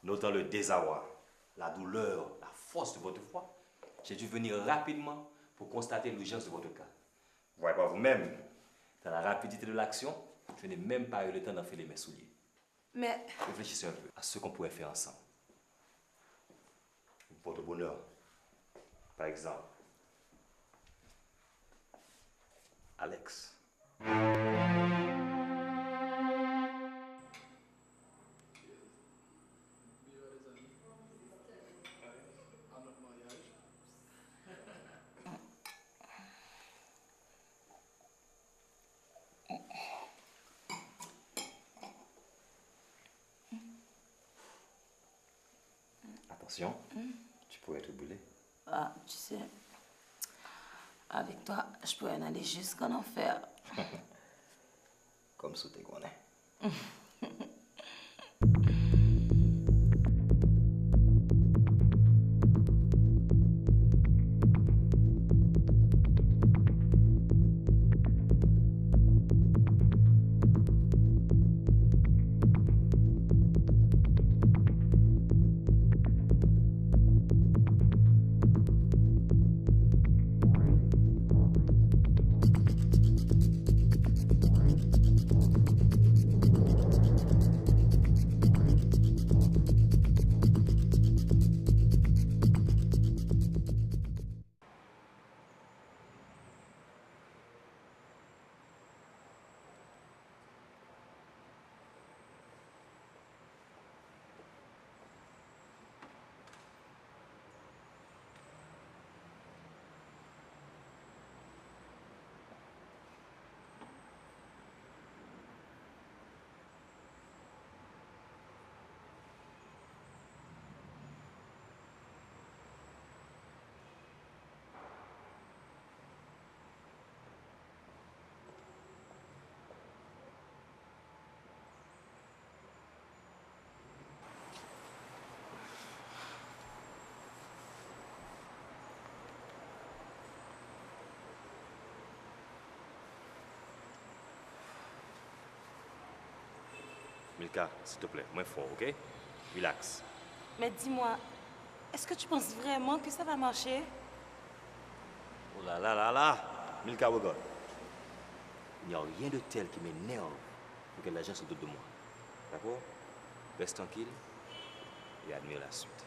notant le désarroi, la douleur, la force de votre foi, j'ai dû venir rapidement pour constater l'urgence de votre cas. Voyez pas vous-même, dans la rapidité de l'action, je n'ai même pas eu le temps d'enfiler mes souliers. Mais... Réfléchissez un peu à ce qu'on pourrait faire ensemble. Pour votre bonheur. Par exemple, Alex. Attention, tu pourrais être brûlé. Ah, tu sais, avec toi, je pourrais en aller jusqu'en enfer. Comme sous tes grenets. Milka, s'il te plaît, moins fort, ok? Relax. Mais dis-moi, est-ce que tu penses vraiment que ça va marcher? Oh là là là là! Milka, regarde. Il n'y a rien de tel qui m'énerve pour que l'agent se doute de moi. D'accord? Reste tranquille et admire la suite.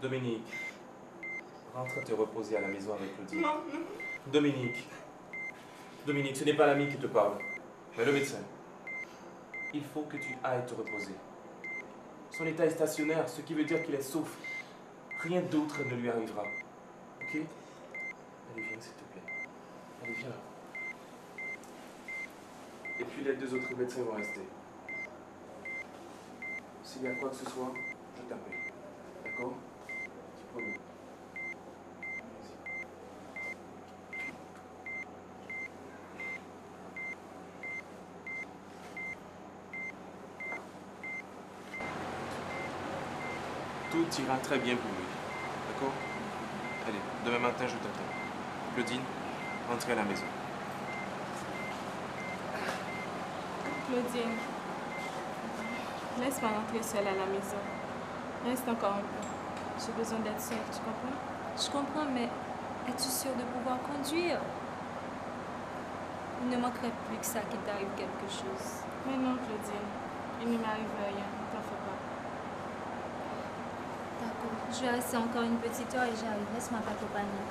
Dominique, rentre te reposer à la maison avec Claudine. Non, non. Dominique, ce n'est pas l'ami qui te parle, mais le médecin. Il faut que tu ailles te reposer. Son état est stationnaire, ce qui veut dire qu'il est sauf. Rien d'autre ne lui arrivera. Ok? Allez, viens, s'il te plaît. Allez, viens. Et puis les deux autres médecins vont rester. S'il y a quoi que ce soit, je t'appelle. D'accord? Tu promets. Tout ira très bien pour lui. D'accord? Allez, demain matin, je t'attends. Claudine, entrez à la maison. Claudine, laisse-moi rentrer seule à la maison. Reste encore un peu. J'ai besoin d'être seule, tu comprends? Je comprends, mais es-tu sûre de pouvoir conduire? Il ne manquerait plus que ça qu'il t'arrive quelque chose. Mais non, Claudine. Il ne m'arrive rien. Ne t'en fais pas. D'accord. Je vais rester encore une petite heure et j'arrive. Laisse-moi t'accompagner.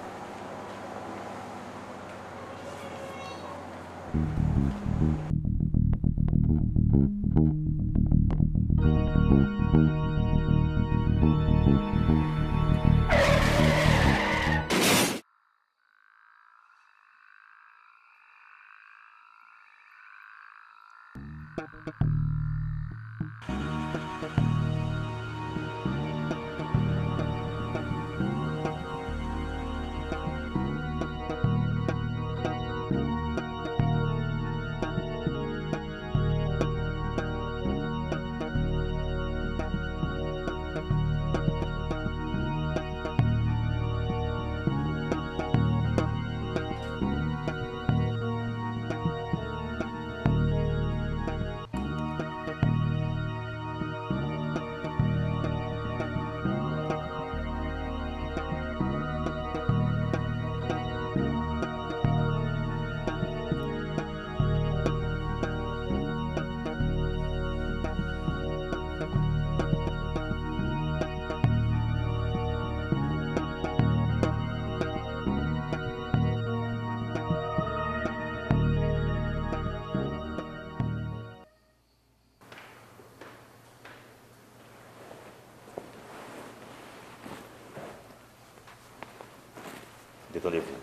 Détendez-vous.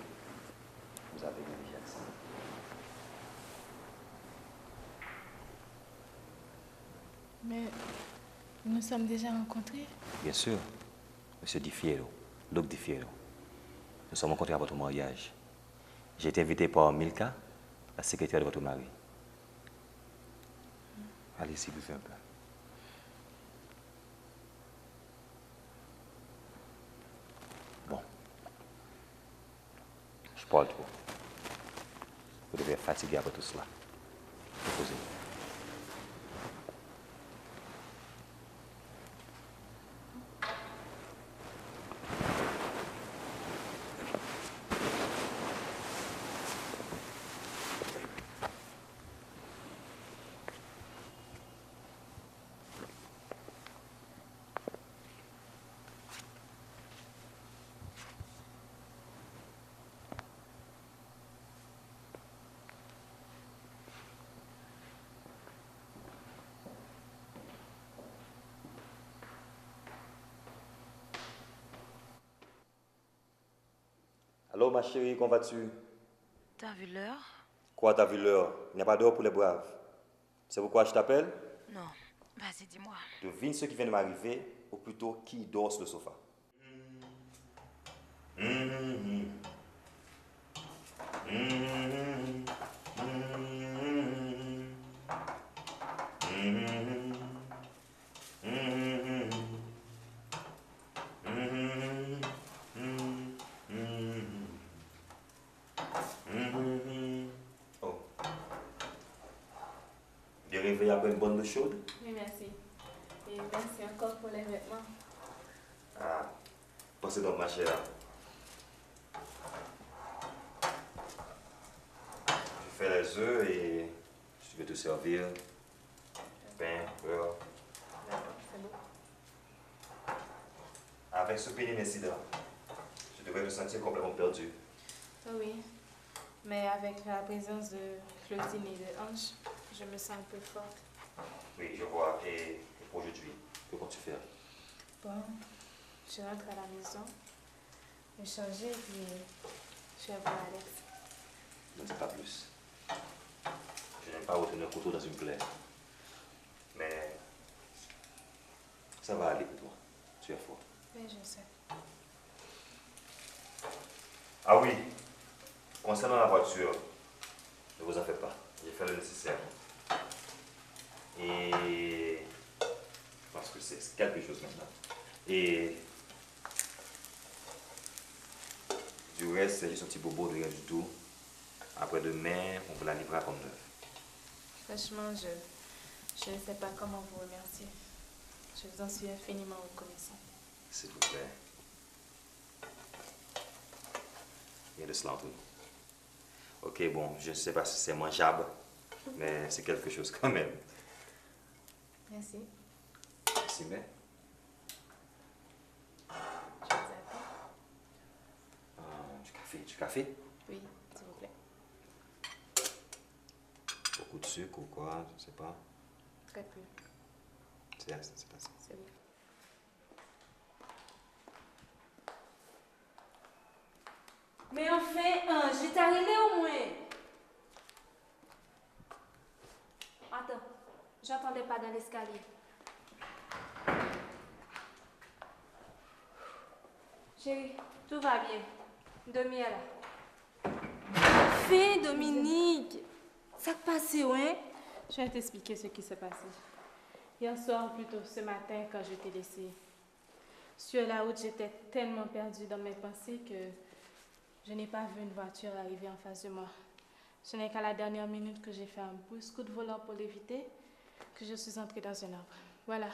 Vous avez déjà ça. Mais nous nous sommes déjà rencontrés. Bien sûr, Monsieur Di Fiero, Luc Di Fiero. Nous sommes rencontrés à votre mariage. J'ai été invité par Milka, la secrétaire de votre mari. Allez-y, buvez un peu. Bon. Je parle trop. Vous devez être fatigué après tout cela. Reposez. Allô, ma chérie, comment vas-tu? T'as vu l'heure? Quoi, t'as vu l'heure? Il n'y a pas d'heure pour les braves. C'est pourquoi je t'appelle? Non. Vas-y, dis-moi. Devine ce qui vient de m'arriver, ou plutôt qui dort sur le sofa. Oh. Bien réveillé après une bonne douche chaude? Oui, merci. Et merci encore pour les vêtements. Ah, pensez donc, ma chère. Je fais les œufs et je vais te servir pain, beurre. C'est bon. Avec ce pénible incident, je devrais me sentir complètement perdu. Ah oui, mais avec la présence de Claudine et de Ange, je me sens un peu forte. Oui, je vois. Et pour aujourd'hui, que comptes-tu faire? Bon, je rentre à la maison, me changer et puis je vais voir Alex. Ne dis pas plus. Je n'aime pas retenir un couteau dans une plaie. Mais ça va aller pour toi. Tu es fort. Oui, je sais. Ah oui, concernant la voiture, ne vous en faites pas. J'ai fait le nécessaire. Et parce que c'est quelque chose maintenant. Et du reste, c'est juste un petit bobo de rien du tout. Après-demain, on vous la livrera comme neuf. Franchement, je ne sais pas comment vous remercier. Je vous en suis infiniment reconnaissant. S'il vous plaît. Il y a de cela entre nous. Ok, bon, je ne sais pas si c'est mangeable, mais c'est quelque chose quand même. Merci. Merci, mais. Je vous appelle. Du café, du café? Oui, s'il vous plaît. Beaucoup de sucre ou quoi, je ne sais pas. Très peu. C'est assez. C'est bon. Mais enfin, je t'ai arrivé au moins. Attends, j'entendais pas dans l'escalier. Chérie, tout va bien. Demi est là. Fais, Dominique. Ça te passe, ouais? Je vais t'expliquer ce qui s'est passé. Hier soir, plutôt ce matin, quand je t'ai laissé sur la route, j'étais tellement perdue dans mes pensées que je n'ai pas vu une voiture arriver en face de moi. Ce n'est qu'à la dernière minute que j'ai fait un brusque coup de volant pour l'éviter, que je suis entrée dans un arbre. Voilà.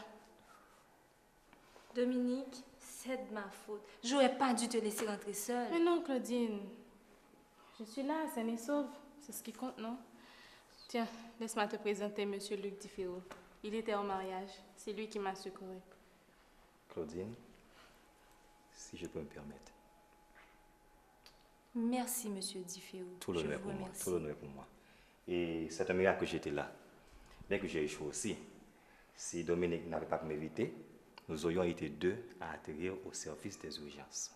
Dominique, c'est de ma faute. J'aurais pas dû te laisser rentrer seule. Mais non, Claudine. Je suis là, saine et sauve. C'est ce qui compte, non? Tiens, laisse-moi te présenter Monsieur Luc Di Fiero. Il était au mariage. C'est lui qui m'a secouru. Claudine, si je peux me permettre. Merci, Monsieur Di Fiero. Tout l'honneur pour moi. Tout l'honneur pour moi. Et c'est un miracle que j'étais là. Bien que j'ai échoué aussi. Si Dominique n'avait pas pu m'éviter, nous aurions été deux à atterrir au service des urgences.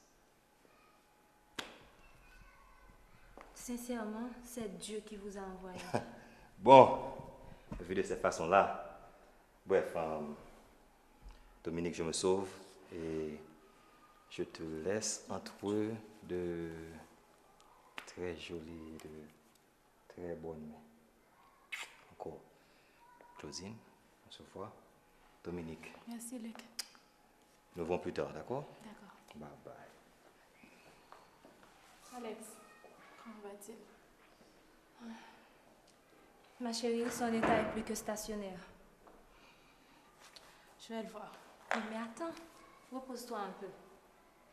Sincèrement, c'est Dieu qui vous a envoyé. Bon, vu de cette façon-là, bref, Dominique, je me sauve et je te laisse entre de très jolies, de très bonnes mains. Encore. Claudine, on se voit. Dominique. Merci, Luc. Nous verrons plus tard, d'accord? D'accord. Bye bye. Alex, comment va-t-il? Ma chérie, son état est plus que stationnaire. Je vais le voir. Mais attends, repose-toi un peu.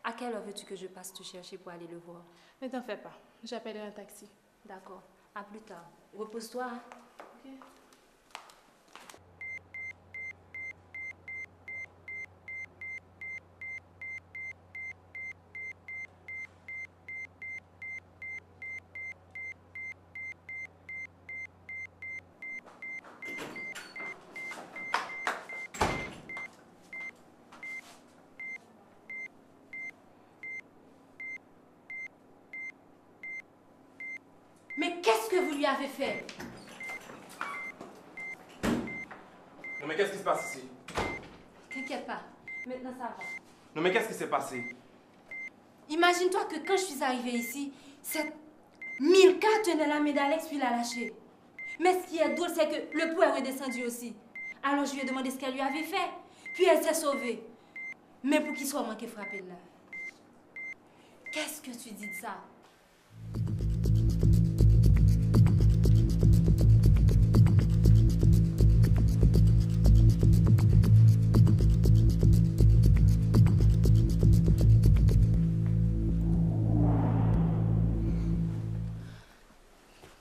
À quelle heure veux-tu que je passe te chercher pour aller le voir? Ne t'en fais pas, j'appellerai un taxi. D'accord, à plus tard. Repose-toi. Hein? Ok. Mais qu'est-ce que vous lui avez fait? Non mais qu'est-ce qui se passe ici? T'inquiète pas, maintenant ça va. Non mais qu'est-ce qui s'est passé? Imagine-toi que quand je suis arrivée ici, cette Milka tenait la main d'Alex puis l'a lâchée. Mais ce qui est drôle, c'est que le pouls est redescendu aussi. Alors je lui ai demandé ce qu'elle lui avait fait. Puis elle s'est sauvée. Mais pour qu'il soit manqué frapper là. Qu'est-ce que tu dis de ça?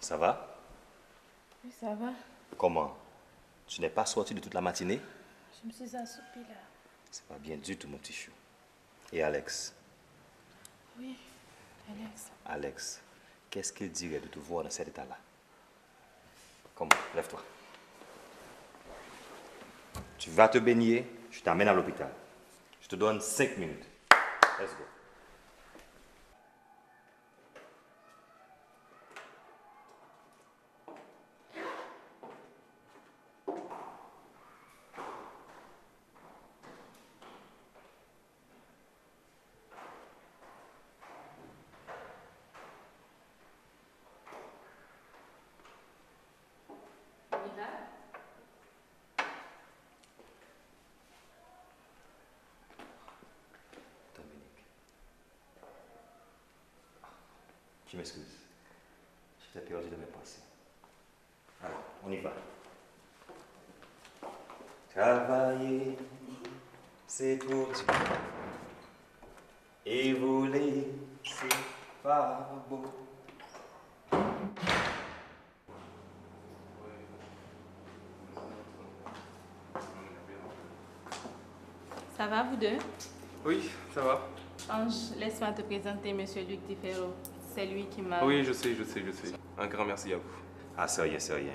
Ça va? Oui, ça va. Comment? Tu n'es pas sorti de toute la matinée? Je me suis assoupie là. C'est pas bien du tout, mon petit chou. Et Alex? Oui, Alex. Alex, qu'est-ce qu'il dirait de te voir dans cet état-là? Comment? Lève-toi. Tu vas te baigner, je t'amène à l'hôpital. Je te donne 5 minutes. Let's go. Je m'excuse. J'étais perdu de mes pensées. Alors, on y va. Travailler, c'est trop dur. Et voler, c'est pas beau. Ça va, vous deux? Oui, ça va. Ange, laisse-moi te présenter Monsieur Luc Differo. C'est lui qui m'a... Oui, je sais. Un grand merci à vous. Ah, c'est rien, c'est rien.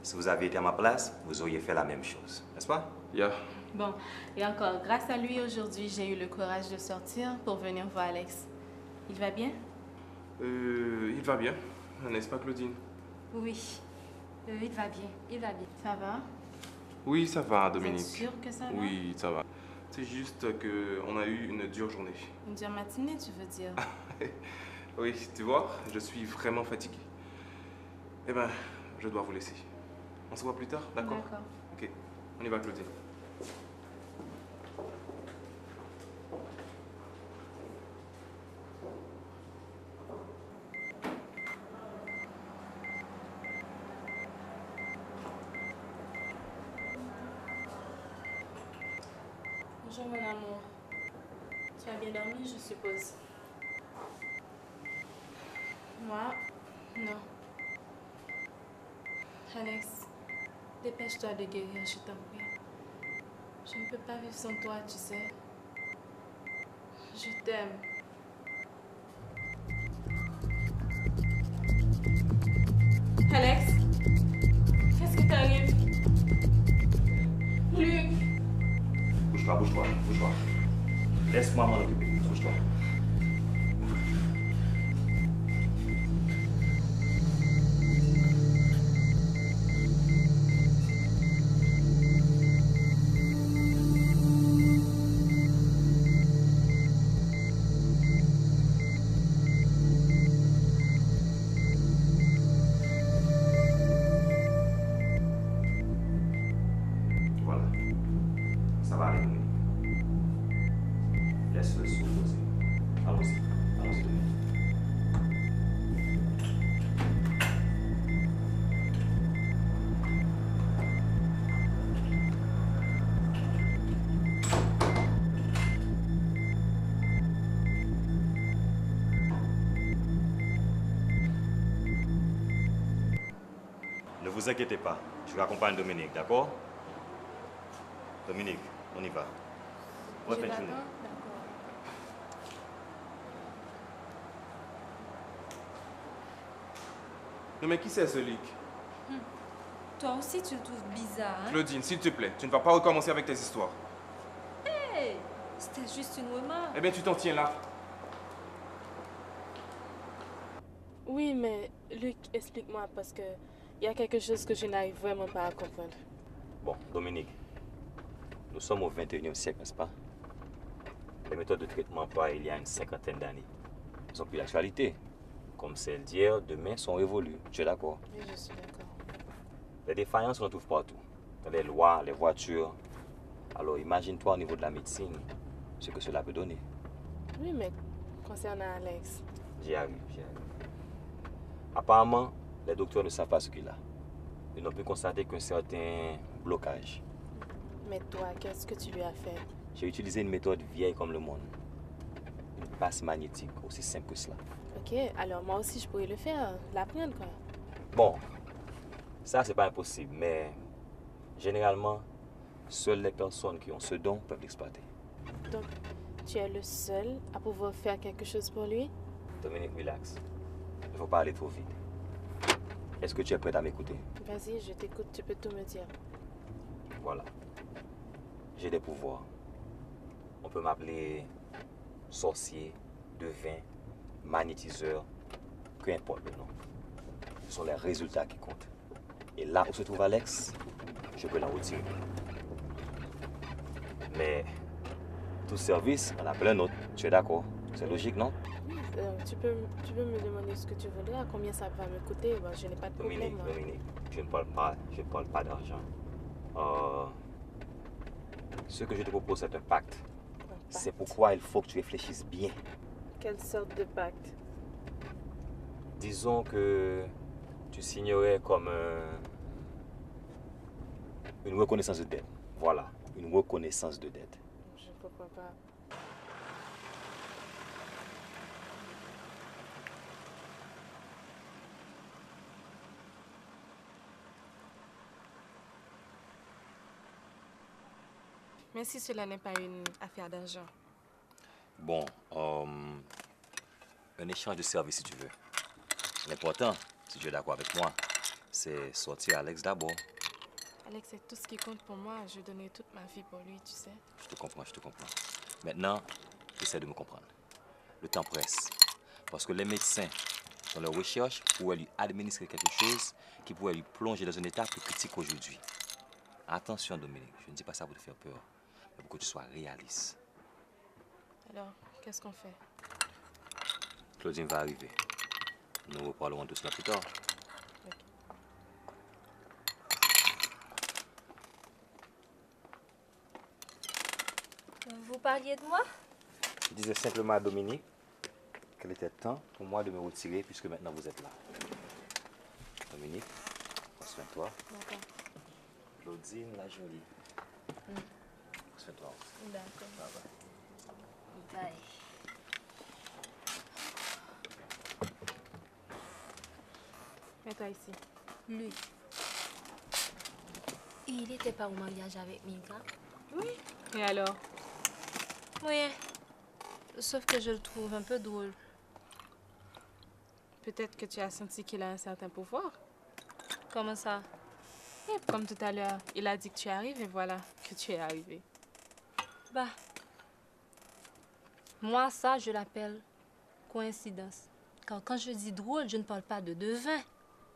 Si vous aviez été à ma place, vous auriez fait la même chose, n'est-ce pas? Yeah. Bon, et encore, grâce à lui, aujourd'hui, j'ai eu le courage de sortir pour venir voir Alex. Il va bien? Il va bien, n'est-ce pas, Claudine? Oui, il va bien, il va bien. Ça va? Oui, ça va, Dominique. Vous êtes sûr que ça va? Oui, ça va. C'est juste qu'on a eu une dure journée. Une dure matinée, tu veux dire? Oui, tu vois, je suis vraiment fatigué. Eh ben, je dois vous laisser. On se voit plus tard, d'accord? D'accord. Ok, on y va, Claudine. Bonjour, mon amour. Tu as bien dormi, je suppose? Moi, non. Alex, dépêche-toi de guérir, je t'en prie. Je ne peux pas vivre sans toi, tu sais. Je t'aime. Alex, qu'est-ce qui t'arrive? Luc. Bouge-toi. Laisse-moi m'en occuper. Bouge-toi. va aller, Dominique. Laisse-le se reposer. Allons-y. Allons-y, Dominique. Ne vous inquiétez pas, je raccompagne Dominique, d'accord? Dominique, on y va. Bonne fin de journée. Non mais qui c'est ce leak? Toi aussi, tu le trouves bizarre, hein? Claudine, s'il te plaît, tu ne vas pas recommencer avec tes histoires. Hey! C'était juste une remarque. Eh bien, tu t'en tiens là. Oui, mais Luc, explique-moi parce que il y a quelque chose que je n'arrive vraiment pas à comprendre. Bon, Dominique, nous sommes au 21e siècle, n'est-ce pas? Les méthodes de traitement pas il y a une cinquantaine d'années. Elles ont plus d'actualité. Comme celles d'hier, demain sont révolues. Tu es d'accord? Oui, je suis d'accord. Les défaillances, on en trouve partout. Dans les lois, les voitures. Alors imagine-toi au niveau de la médecine, ce que cela peut donner. Oui, mais concernant Alex. J'y arrive, j'y arrive. Apparemment, les docteurs ne savent pas ce qu'il a. Ils n'ont pu constater qu'un certain blocage. Mais toi, qu'est-ce que tu lui as fait? J'ai utilisé une méthode vieille comme le monde. Une passe magnétique, aussi simple que cela. Ok, alors moi aussi je pourrais le faire, l'apprendre quoi. Bon, ça c'est pas impossible, mais généralement, seules les personnes qui ont ce don peuvent l'exploiter. Donc, tu es le seul à pouvoir faire quelque chose pour lui? Dominique, relax. Il ne faut pas aller trop vite. Est-ce que tu es prête à m'écouter? Vas-y, je t'écoute, tu peux tout me dire. Voilà. J'ai des pouvoirs. On peut m'appeler sorcier, devin, magnétiseur, peu importe le nom. Ce sont les résultats qui comptent. Et là où se trouve Alex, je peux l'en retirer. Mais tout service en appelle un autre. Tu es d'accord? C'est logique, non? Tu peux me demander ce que tu voudrais, combien ça va me coûter? Bon, je n'ai pas de problème. Dominique, je ne parle pas d'argent. Ce que je te propose, c'est un pacte. C'est pourquoi il faut que tu réfléchisses bien. Quelle sorte de pacte? Disons que tu signerais comme une reconnaissance de dette. Voilà, une reconnaissance de dette. Je ne comprends pas. Mais si cela n'est pas une affaire d'argent. Bon, un échange de services si tu veux. L'important, si tu es d'accord avec moi, c'est sortir Alex d'abord. Alex, c'est tout ce qui compte pour moi. Je donnerai toute ma vie pour lui, tu sais. Je te comprends, je te comprends. Maintenant, essaie de me comprendre. Le temps presse. Parce que les médecins, dans leur recherche, pourraient lui administrer quelque chose qui pourrait lui plonger dans un état plus critique aujourd'hui. Attention, Dominique, je ne dis pas ça pour te faire peur, mais pour que tu sois réaliste. Alors, qu'est-ce qu'on fait? Claudine va arriver. Nous reparlerons de cela plus tard. Ok. Vous parliez de moi? Je disais simplement à Dominique qu'il était temps pour moi de me retirer puisque maintenant vous êtes là. Dominique, prends soin de toi. D'accord. Claudine, la jolie. Prends soin de toi. D'accord. Bye bye. Bye. Mets-toi ici. Lui. Il n'était pas au mariage avec Milka? Oui. Et alors? Oui. Sauf que je le trouve un peu drôle. Peut-être que tu as senti qu'il a un certain pouvoir. Comment ça? Et comme tout à l'heure, il a dit que tu arrives et voilà que tu es arrivé. Bah. Moi, ça, je l'appelle coïncidence. Car quand je dis drôle, je ne parle pas de devin,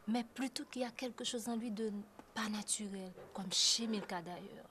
mais plutôt qu'il y a quelque chose en lui de pas naturel, comme chez Milka d'ailleurs.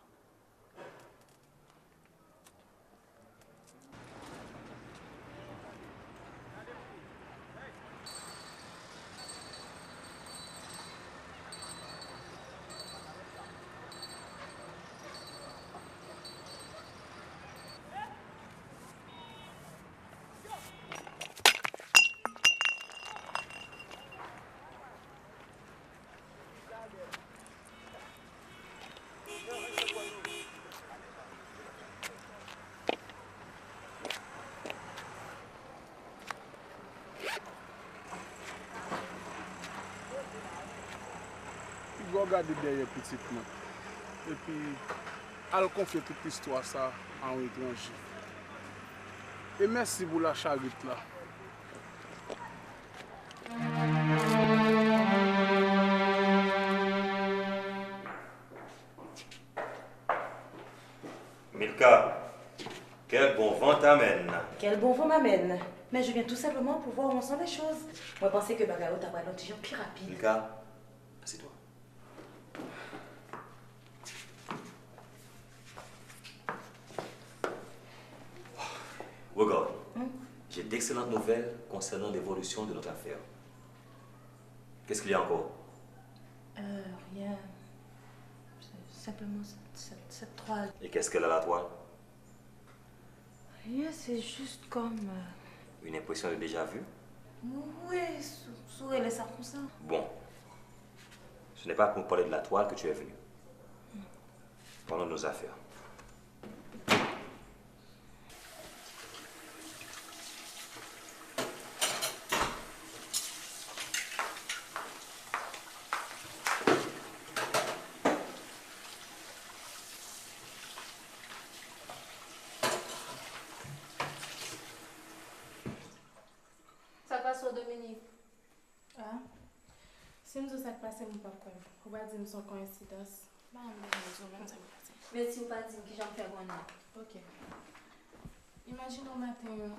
regarder derrière petit moi. Et puis, elle confie toute l'histoire ça à un étranger. Et merci pour la charité là. Milka, quel bon vent t'amène. Quel bon vent m'amène. Mais je viens tout simplement pour voir où on sont les choses. Moi, je pensais que Bagao t'a pas l'autre plus rapide. Milka, assieds-toi. Regarde, j'ai d'excellentes nouvelles concernant l'évolution de notre affaire. Qu'est-ce qu'il y a encore? Rien. Simplement cette toile. Et qu'est-ce qu'elle a la toile? Rien, c'est juste comme... Une impression de déjà vu? Oui, sous les circonstances. Bon. Ce n'est pas pour parler de la toile que tu es venu. Parlons de nos affaires. Ça passe au Dominique. Ah, si nous ça passe, nous pas quoi. On va dire son coïncidence. Mais si vous pas dit que j'en fais bon. Ok. Imagine au matin,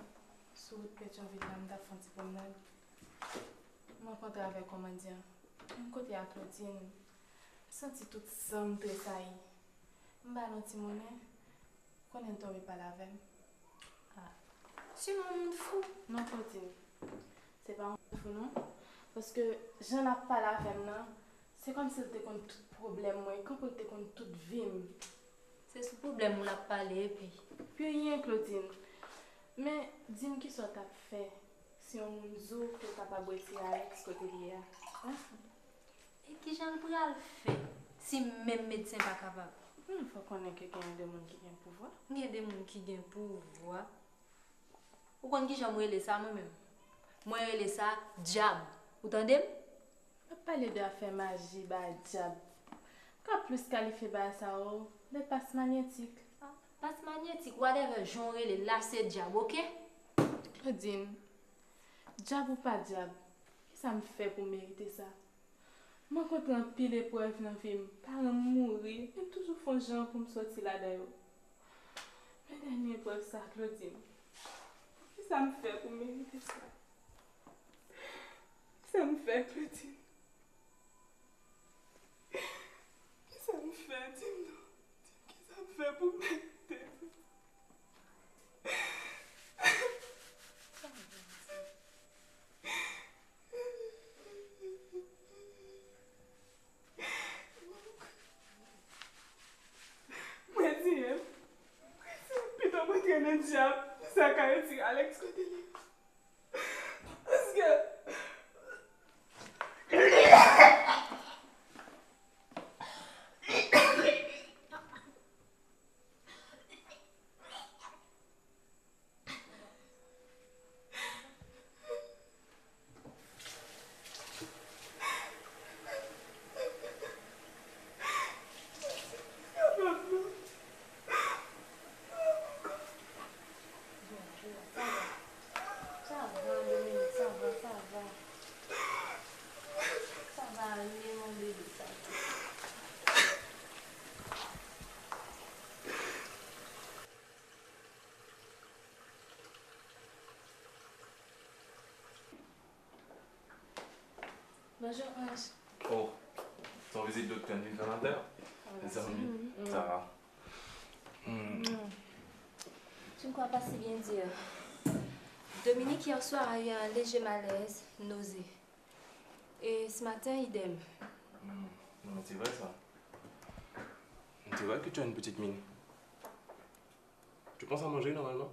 sur route Pétionville, on a fait un petit promenade. Je rencontre avec commandant. Un côté à Claudine, senti toute somme de ça. Je vais un petit monnaie. Qu'on ne tombe pas la veille. Ah. C'est un monde fou. Non, Claudine. C'est pas un monde fou, non? Parce que j'en ai pas la veille, non? C'est comme si c'était contre tout problème, moi. Comme si c'était contre toute vie. C'est ce problème, on a parlé, puis. Puis rien, Claudine. Mais dis-moi qui soit t'as fait si on nous zo que t'as pas bossé Alex côté d'hier. Hein? Et qui j'en pourrais le faire si même médecin pas capable? Il faut qu'on ait quelqu'un de monde qui a un pouvoir. Il y a des gens qui ont un pouvoir. Ou qu'on qui j'aime les ça moi-même. Moi les ça diable. Vous entendez? On va parler de faire magie, bah diable. Quand plus qualifié bah ça, des passes magnétiques. Passe magnétique, whatever, genre les lacets diable, ok? Claudine, diable ou pas diable, qu'est-ce que ça me fait pour mériter ça? Moi, quand on pile d'épreuves dans le film, parents mourir, et toujours font genre pour me sortir là-dedans. Mais dernière épreuve, ça, Claudine, qu'est-ce que ça me fait pour mériter ça? Qu'est-ce que ça me fait, Claudine? Qu'est-ce que ça me fait? Dis-moi, qu'est-ce que ça me fait pour mériter ça? Moi, dis, putain, moi, tu es un diable. Ça a été Alex côté lui. Parce que. Bonjour, Ange. Oh, ton visite de clinique canadaire? Les amis, ça va. Tu ne crois pas si bien dire. Dominique, hier soir, a eu un léger malaise, nausée. Et ce matin, idem. Non, c'est vrai ça. C'est vrai que tu as une petite mine. Tu penses à manger normalement?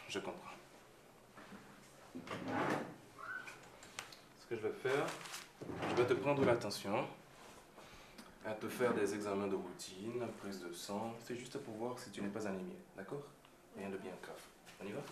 Je comprends. Ce que je vais faire, je vais te prendre l'attention, à te faire des examens de routine, prise de sang. C'est juste pour voir si tu n'es pas anémie, d'accord? Rien de bien grave. On y va?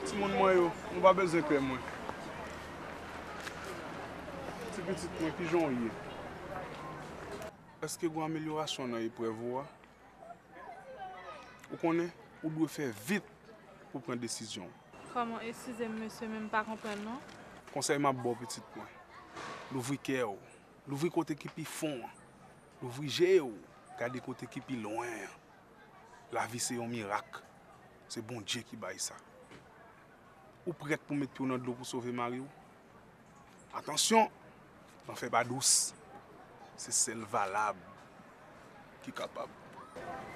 Ti moun mwen yo, nou pa bezen kwe mwen. Ti petit mwen pijon yé. Est-ce que vous avez une amélioration dans les prévoit? Vous connaissez, vous devez faire vite pour prendre des décisions. Comment, excusez-moi, monsieur, même pas comprendre, non? Conseil m'a bon petit point. L'ouvrir cœur, l'ouvrir côté qui pi fond, l'ouvrir géo, garder côté qui pi loin. La vie c'est un miracle. C'est bon Dieu qui baille ça. Ou prête pour mettre pied dans l'eau pour sauver Mario? Attention, n'en fais pas douce. C'est celle valable qui est capable.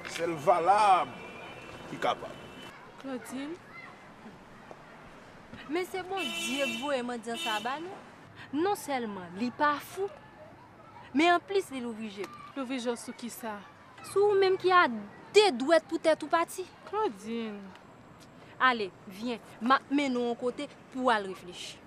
Celle valable qui est capable. Claudine? Mais c'est bon Dieu vous et moi dire ça bah non. Non seulement il n'est pas fou, mais en plus il est obligé. L'ouvrir sous qui ça? Sous même qui a des douettes pour être tout parti. Claudine. Allez, viens, mets-nous en côté pour aller réfléchir.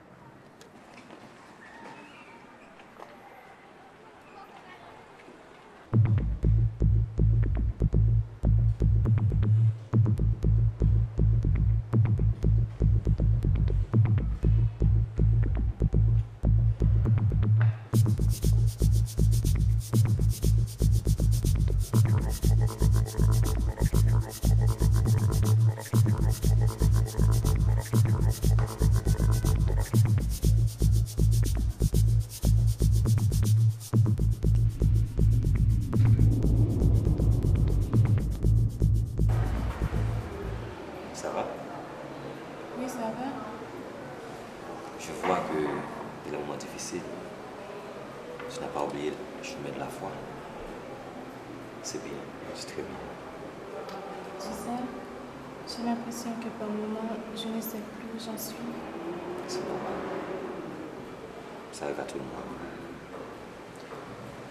Ça va? Oui, ça va. Je vois que c'est un moment difficile. Tu n'as pas oublié le chemin de la foi. C'est bien, c'est très bien. Tu sais, j'ai l'impression que par moment, je ne sais plus où j'en suis. C'est normal. Ça arrive à tout le monde.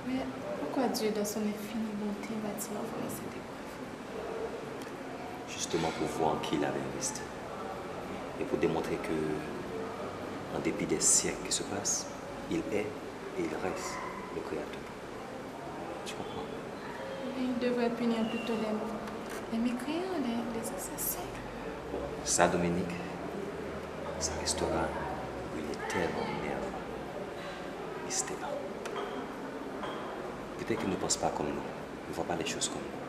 Mais pourquoi Dieu, dans son infinie bonté, m'a-t-il envoyé cette épreuve? Justement pour voir en qui il avait investi. Et pour démontrer que, en dépit des siècles qui se passent, il est et il reste le Créateur. Tu comprends? Il devrait punir plutôt les mécréants, les assassins. Ça, Dominique, ça restera une éternelle nerve mystère. Peut-être qu'il ne pense pas comme nous, il ne voit pas les choses comme nous.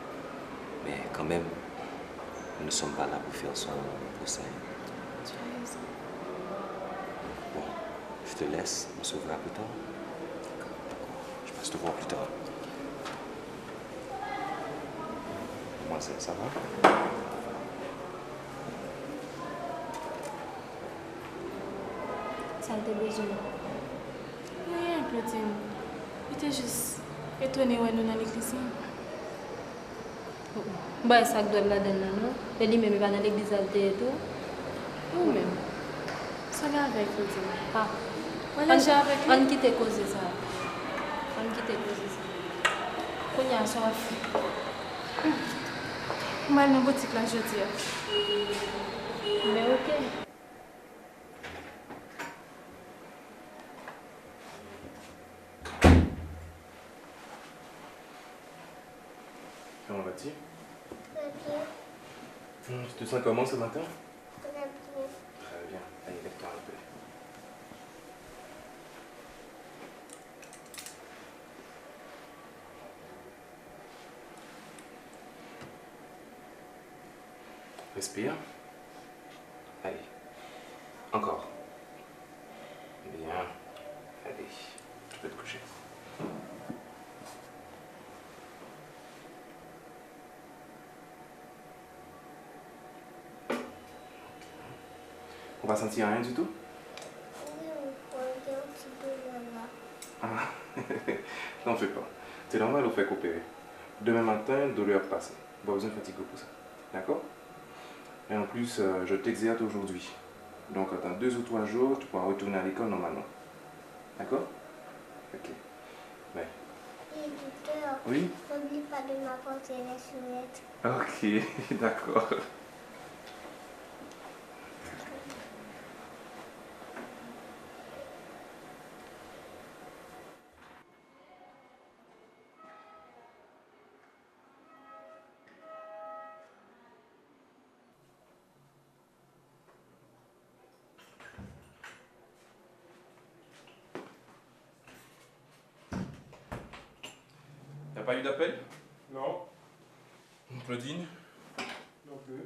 Mais quand même, nous ne sommes pas là pour faire son procès. Tu as raison. Bon, je te laisse, on se verra plus tard. D'accord. Je passe te voir plus tard. Moi, ça va? Ça a besoin. Rien, Claudine. J'étais juste étonnée où nous dans l'église. Bah, ça doit être là-dedans, non? Et lui-même, il va dans l'église et tout. Ou même. Ça va avec Claudine. Ah. Voilà, j'ai avec lui. On quitte causer ça. On quitte causer ça. Qu'on y a soif. Moi, dans la boutique là, je dis. Mais ok. Comment vas-tu? Tu te sens comment ce matin? Très bien. Très bien. Allez, lève-toi un peu. Respire. Allez. Encore. Bien. Allez. Tu peux te coucher. On va sentir rien du tout? Oui, on peut dire un petit peu là. Ah, n'en fais pas. C'est normal, on fait coopérer. Demain matin, douleur passée. Pas besoin de fatiguer pour ça. D'accord? Et en plus, je t'exerce aujourd'hui. Donc, dans 2 ou 3 jours, tu pourras retourner à l'école normalement. D'accord? Ok. Ouais. Et docteur, Oui? n'oublie pas de m'apporter les soulettes. Ok, d'accord. n'y a pas eu d'appel? Non. Claudine? Non plus.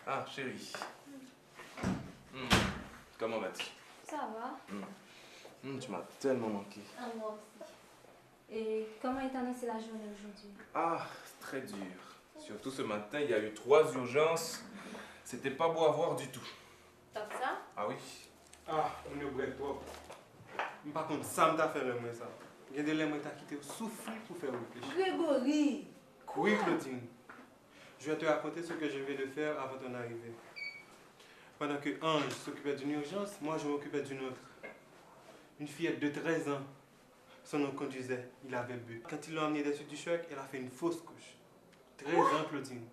Ah, chérie. Comment vas-tu? Ça va? Tu m'as tellement manqué. Ah, moi aussi. Et comment est annoncée la journée aujourd'hui? Ah, c'est très dur. Surtout ce matin, il y a eu 3 urgences. C'était pas beau à voir du tout. Top ça? Ah oui? Ah, on est bref trop. Par contre, ça m'a fait remettre ça. Il y a des gens qui ont quitté souffler pour faire réfléchir. Grégory! Oui, Claudine. Je vais te raconter ce que je vais de faire avant ton arrivée. Pendant que Ange s'occupait d'une urgence, moi je m'occupais d'une autre. Une fillette de 13 ans. Son nom conduisait, il avait bu. Quand ils l'ont emmené des suites du choc, elle a fait une fausse couche. 13 ans, Claudine.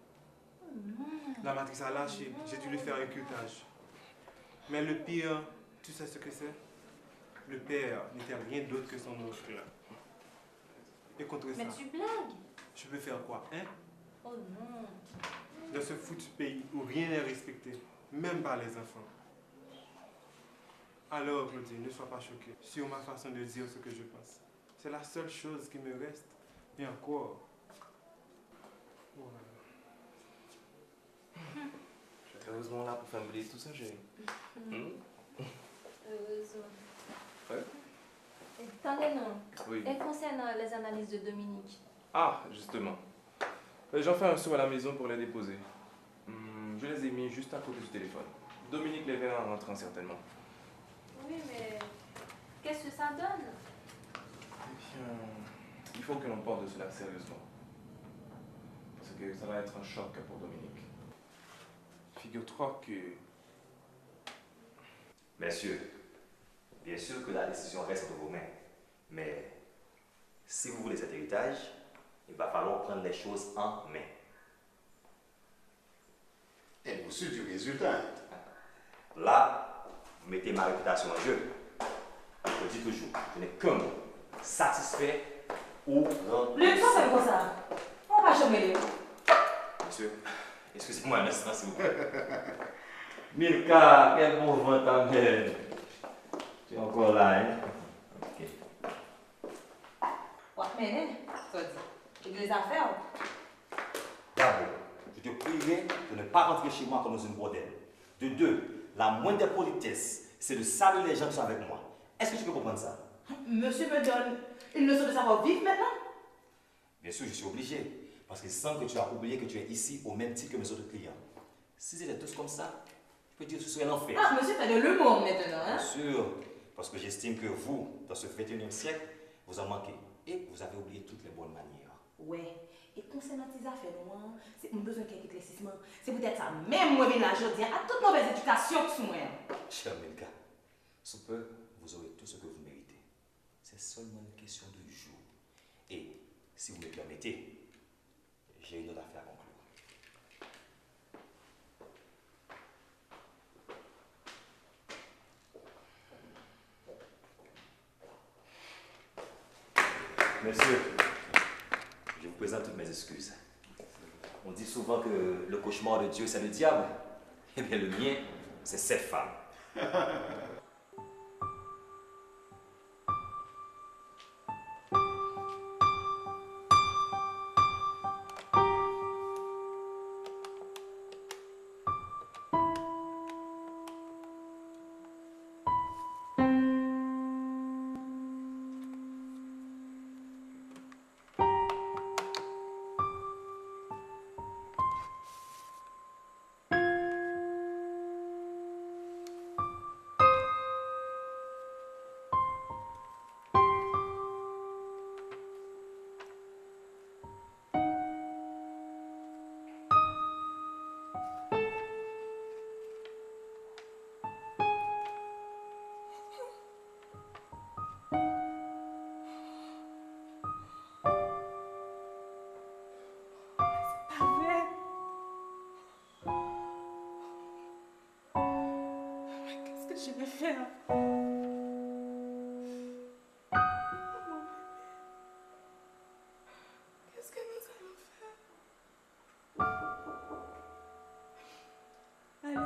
La matrice a lâché, j'ai dû lui faire un curetage. Mais le pire, tu sais ce que c'est? Le père n'était rien d'autre que son oncle. Et contre ça, Mais tu blagues? je peux faire quoi, hein? Oh non. Dans ce foutu pays où rien n'est respecté, même par les enfants. Alors, Claudine, ne sois pas choquée sur ma façon de dire ce que je pense. C'est la seule chose qui me reste. Et encore. Voilà. Je suis heureusement là pour faire oublier tout ça, chérie. Heureusement. Ouais? Attendez, non. Oui. Et concernant les analyses de Dominique? Ah, justement. J'en fais un saut à la maison pour les déposer. Je les ai mis juste à côté du téléphone. Dominique les verra en rentrant certainement. Oui, mais qu'est-ce que ça donne? Eh bien, il faut que l'on parle de cela sérieusement. Parce que ça va être un choc pour Dominique. Figure-toi que... Messieurs, bien sûr que la décision reste entre vos mains. Mais si vous voulez cet héritage, il va falloir prendre les choses en main. Êtes-vous sûr du résultat? Là, vous mettez ma réputation en jeu. Je dis toujours, je n'ai qu'un mot. Satisfait ou rendre. Le temps, c'est comme ça. On va jamais les. Monsieur, excusez-moi un instant, s'il vous plaît. Milka, quel bon vent ta mère. Tu es encore là, hein? Ok. Ouais, mais, ça dit, les affaires. D'abord, je te prierai de ne pas rentrer chez moi comme dans une bordelle. De deux, la moindre des politesses, c'est de saluer les gens qui sont avec moi. Est-ce que tu peux comprendre ça? Monsieur me donne une leçon de savoir-vivre maintenant? Bien sûr, je suis obligé. Parce qu'il semble que tu as oublié que tu es ici au même titre que mes autres clients. Si c'était tous comme ça, je peux dire que ce serait l'enfer. Ah, monsieur fait de l'humour maintenant, hein? Bien sûr, parce que j'estime que vous, dans ce 21e siècle, vous en manquez. Et vous avez oublié toutes les bonnes manières. Ouais. Et concernant tes affaires, moi, c'est mon besoin qu'il y ait éclaircissement. C'est peut-être ça, même moi, là, je dis à toute mauvaise éducation que moi. Cher Milka, sous peu, vous aurez tout ce que vous méritez. C'est seulement une question de jour. Et, si vous me permettez, j'ai une autre affaire à conclure. Monsieur, je vous présente toutes mes excuses. On dit souvent que le cauchemar de Dieu, c'est le diable. Eh bien, le mien, c'est cette femme. Je vais faire. Qu'est-ce que nous allons faire?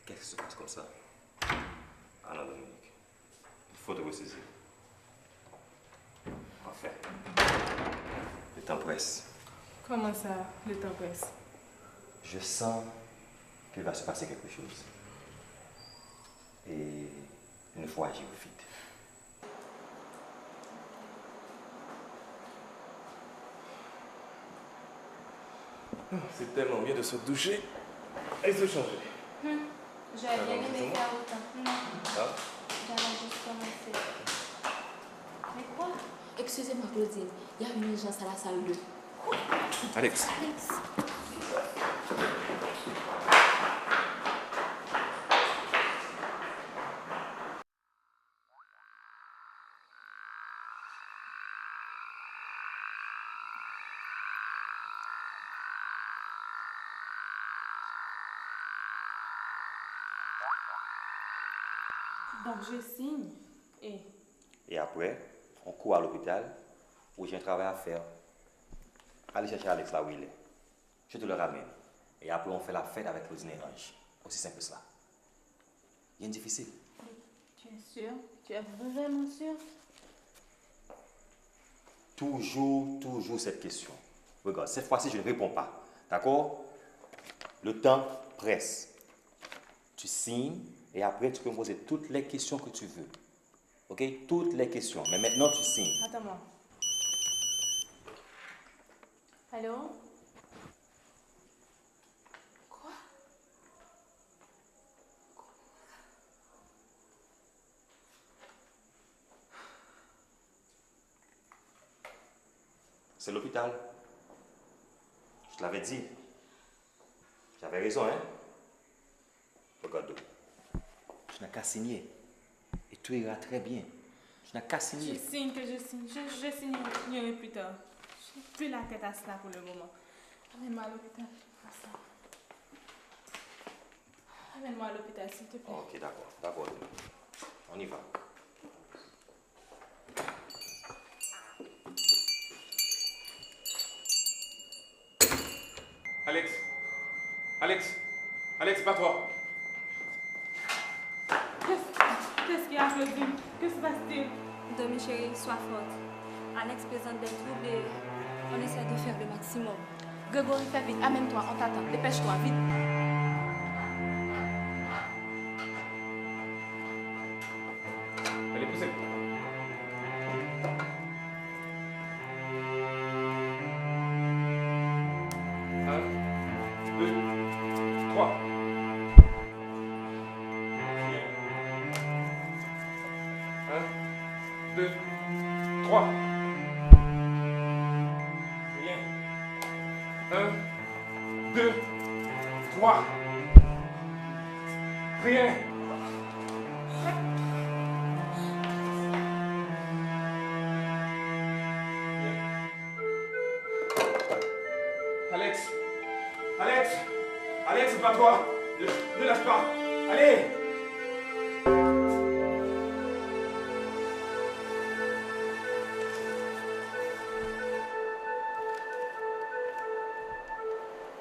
Qu'est-ce qui se passe comme ça? Ah non, Dominique. Il faut te ressaisir. Enfin, le temps presse. Comment ça, le temps presse? Je sens qu'il va se passer quelque chose. Et il faut agir vite. C'est tellement bien de se doucher et se changer. J'aurais bien aimé faire autant. Ah? J'allais juste commencer. Mais quoi? Excusez-moi, Claudine. Il y a une urgence à la salle 2. Alex. Alex. Donc je signe et... Et après, on court à l'hôpital où j'ai un travail à faire. Allez chercher Alex là où il est. Je te le ramène. Et après, on fait la fête avec Claudine et Ange. Aussi simple que cela. Rien de difficile. Tu es sûr? Tu es vraiment sûr? Toujours cette question. Regarde, cette fois-ci, je ne réponds pas. D'accord? Le temps presse. Tu signes et après, tu peux me poser toutes les questions que tu veux. Ok? Toutes les questions. Mais maintenant, tu signes. Attends-moi. Allô? Quoi? C'est l'hôpital. Je te l'avais dit. J'avais raison, hein? Regarde. Tu n'as qu'à signer. Et tout ira très bien. Tu n'as qu'à signer. Je signe que je signe. Je signerai plus tard. Je n'ai plus la tête à cela pour le moment. Amène-moi à l'hôpital. Amène-moi à l'hôpital, s'il te plaît. Ok, d'accord. D'accord. On y va. Alex. Alex. Alex, pas toi. Qu'est-ce qu'il y a, Claudine? Que se passe-t-il? Demi chérie, sois forte. Alex présente des troubles et on essaie de faire le maximum. Grégory, fais vite. Amène-toi, on t'attend. Dépêche-toi, vite. Allez, poussez. Un, deux, trois. Un, deux, trois. Bien. Un, deux, trois. Rien. Alex. Alex. Alex, c'est pas toi. Ne lâche pas. Allez.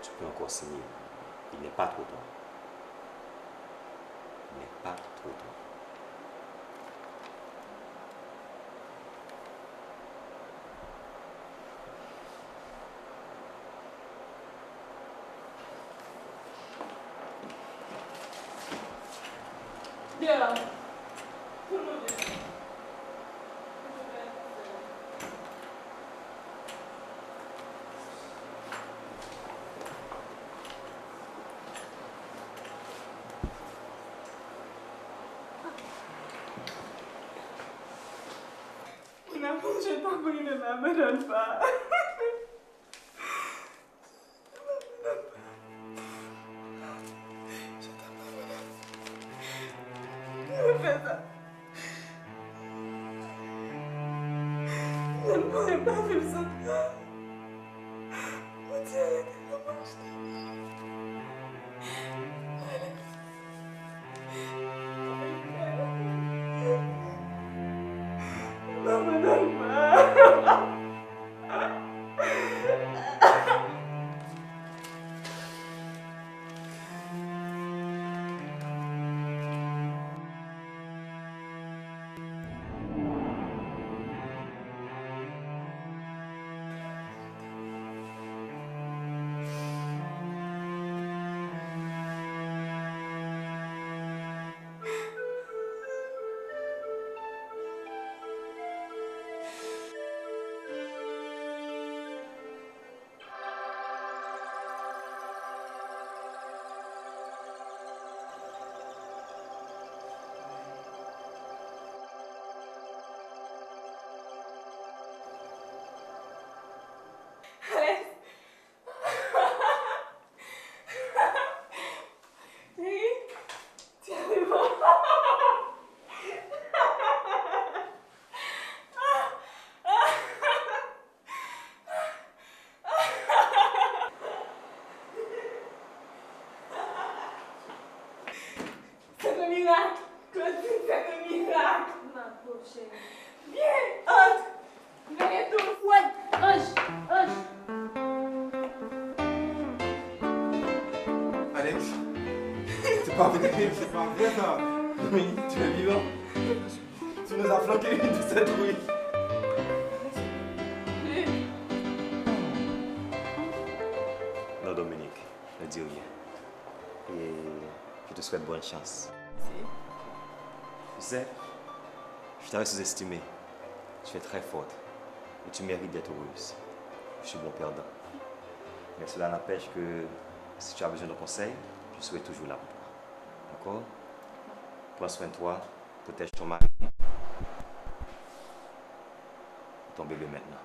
Tu peux encore signer. Il n'est pas trop tard. Il n'est pas trop tard. Bien. Tout le monde est... Mon amour, je t'en prie, ne m'abandonne pas. on fait besoin de toi. Mon Dieu, comment je t'ai. Non, me donne pas. Alex, c'est pas vrai, c'est pas vrai ça. Dominique, tu es vivant. Tu nous as flanqué de cette rouille. Non, Dominique, ne dis rien. Et je te souhaite bonne chance. Tu sais, je t'avais sous-estimé. Tu es très forte et tu mérites d'être heureuse. Je suis bon perdant. Mais cela n'empêche que si tu as besoin de conseils, je serai toujours là pour toi. D'accord? Prends soin de toi, protège ton mari et ton bébé maintenant.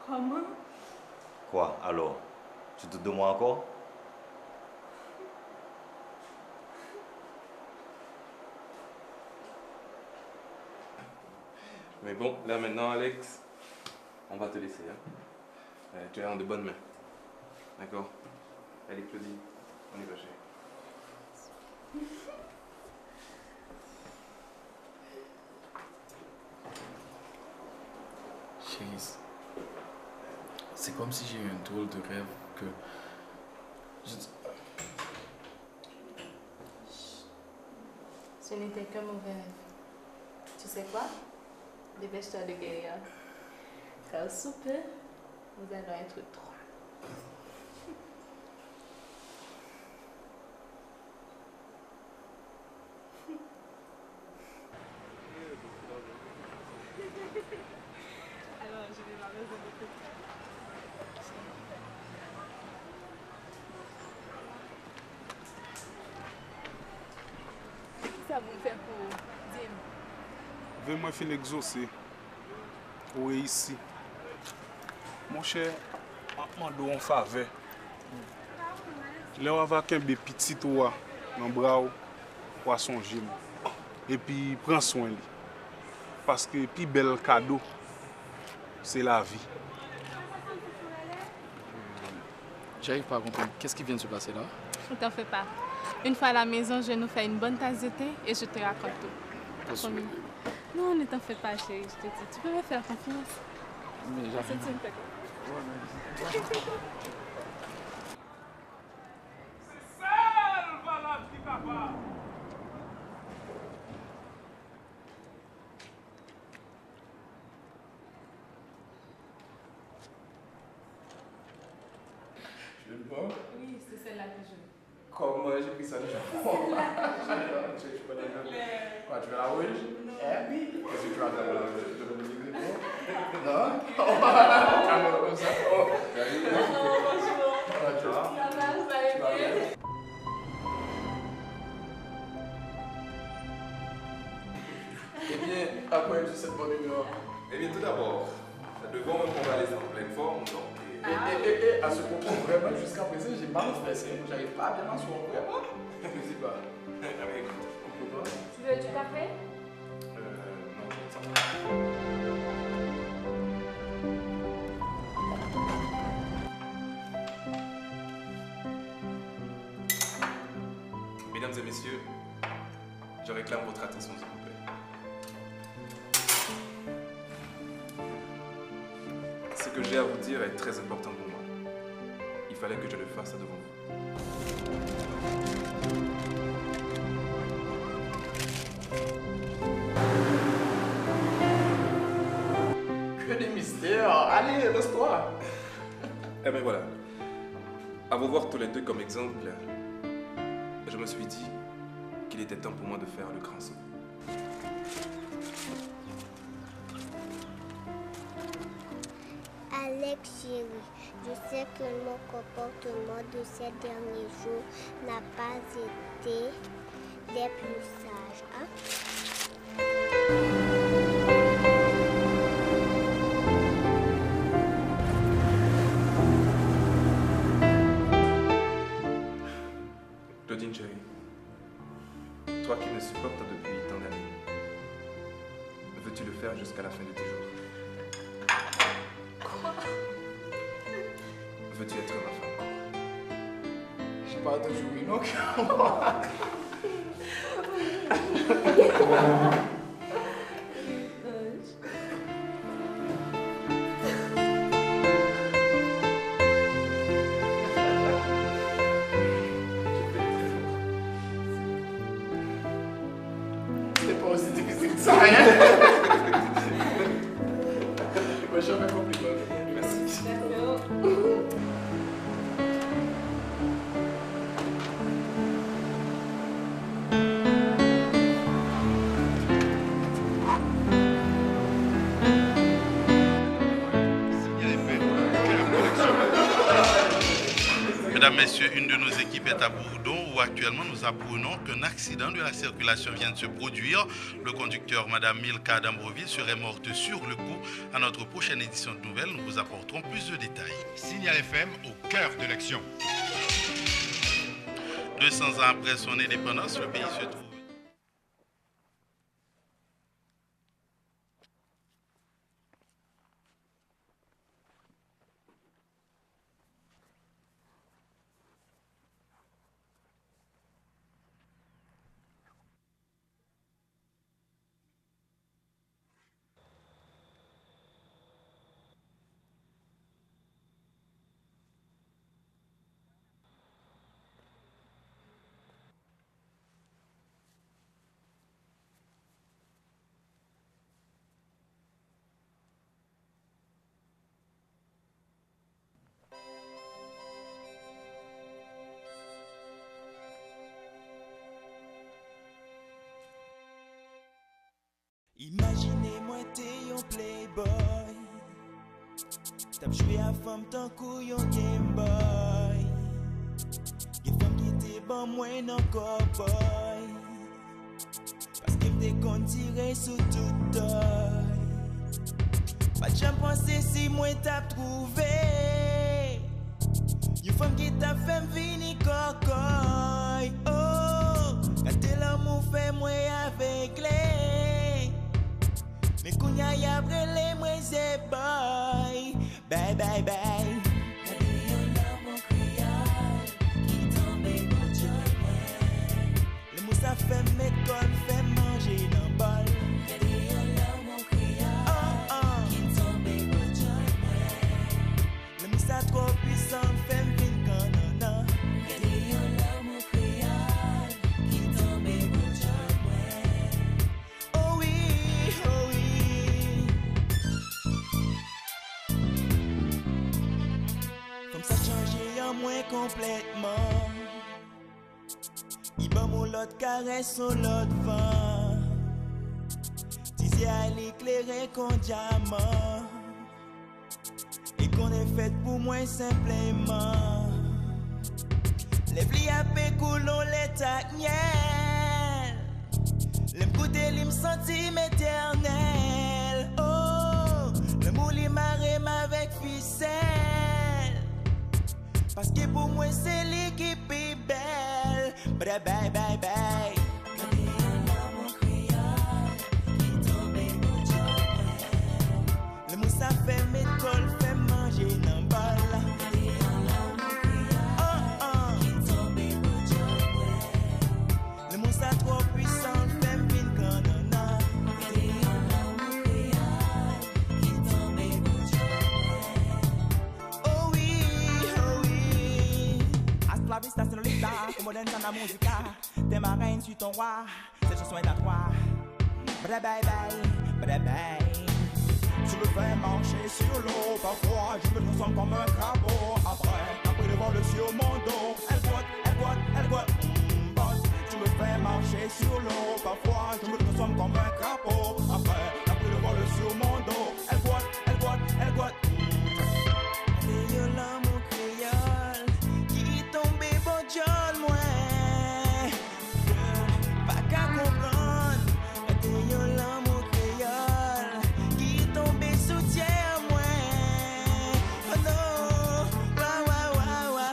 Comment? Quoi alors? Tu doutes de moi encore? Mais bon, là maintenant, Alex, on va te laisser. Hein. Tu es en de bonnes mains. D'accord? Allez, Claudie, on y va, chérie. Chérie, c'est comme si j'ai eu un drôle de rêve que... Ce n'était qu'un mauvais rêve. Tu sais quoi? Dépêche-toi de guérir. Car sous peu, nous allons être trois. Alors, je vais m'arrêter de tout. Ça vous fait pour dire. Vais-moi fin exaucer. Ou ici. Mon cher, je demande une faveur. Là, on va avoir un petit toi dans le bras ou à son gym. Et puis, prends soin de lui. Parce que le plus bel cadeau, c'est la vie. J'arrive pas à comprendre. Qu'est-ce qui vient de se passer là? Ne t'en fais pas. Une fois à la maison, je nous fais une bonne tasse de thé et je te raconte tout. Promis. Non, ne t'en fais pas, chérie, je te dis. Tu peux me faire confiance. Mais C'est une j'arrive. Tu veux le boire? Oui, c'est celle-là que je veux. Comment j'ai pris ça déjà? Tu peux la quoi, tu veux la rouge? Eh oui. Qu'est-ce que tu vas faire pour la rouge? Tu veux le micro? Non? Calme comme ça. Oh, salut. Bonjour. Tu vas? Ça va, vous allez bien? Eh bien, après toute cette bonne humeur. Eh bien, tout d'abord, devant me convalescer en pleine forme, donc. Et à ce propos, vraiment, jusqu'à présent, j'ai mal stressé. J'arrive pas à bien m'asseoir, vraiment. Je ne sais pas. Écoute, on peut pas. Tu veux du café? Non, ça va. messieurs, je réclame votre attention, s'il vous plaît. Ce que j'ai à vous dire est très important pour moi. Il fallait que je le fasse devant vous. Que des mystères. Allez, laisse-toi. Eh bien voilà. À vous voir tous les deux comme exemple, je me suis dit qu'il était temps pour moi de faire le grand saut. Alex, chérie, je sais que mon comportement de ces derniers jours n'a pas été des plus sages. Hein? Claudine, chérie, toi qui me supportes depuis tant d'années, veux-tu le faire jusqu'à la fin de tes jours? Quoi? Veux-tu être ma femme? Je parle toujours oui, non? C'est pas aussi difficile que ça, hein? Moi, je jamais compris. Merci. Mesdames, Messieurs, une de nos équipes est à Bourdon où actuellement nous apprenons qu'un accident de la circulation vient de se produire. Le conducteur, Madame Milka d'Ambroville, serait morte sur le coup. À notre prochaine édition de nouvelles, nous vous apporterons plus de détails. Signal FM au cœur de l'action. 200 ans après son indépendance, le pays se trouve. Imaginez-moi t'es un playboy, t'as joué à femme tant qu'on yon Game Boy. Y'a femme qui t'est bon moins non cowboy, parce qu'il m'te con tirer sous tout toy. Pas de jamais penser si moi t'as trouvé y'a femme qui t'a fait venir cocoy. Oh, quand t'es l'amour fait moi aveuglé. Mais kounya y a brûlé moi c'est boy. Bye bye bye. Gade yon l'amour créole qui tombe bon joy moi. Le moussa fait m'école fait manger dans bol. Gade yon l'amour créole qui tombe bon joy moi. Le moussa trop puissant fait m'vin canona. Gade yon l'amour créole qui tombe bon joy moi. Oh oui, oh oui. Ça change en moins complètement. Il bat mon l'autre caresse son l'autre vent. Disait à l'éclairer qu'on diamant. Et qu'on est fait pour moi simplement. Les plis à pécoulon les tacniel. Les m'goûter les m'sentis m'éternel. Oh, le mouli marème avec ficelle. Parce que pour moi c'est l'équipe est belle. Bye bye bye bye. Gade yon l'amour créole qui tombe bon joy. Le moussa fait m'école fait manger dans bol. Gade yon l'amour créole qui tombe bon joy. moderne dans la musique. T'es ma reine, suis ton roi. Cette chanson est à toi. Bye bye bye, bye bye. Tu me fais marcher sur l'eau. Parfois je me transforme comme un crapaud. Après le vol sur mon dos. Elle boite, elle boite. Tu me fais marcher sur l'eau. Parfois je me transforme comme un crapaud. Après le vol sur mon dos. Elle boite, elle boite, elle boite. Et yo l'amour créole qui tombe bon John moi. Pas qu'à comprendre. Et yo l'amour créole qui tombe soutien moi. Oh non, wa.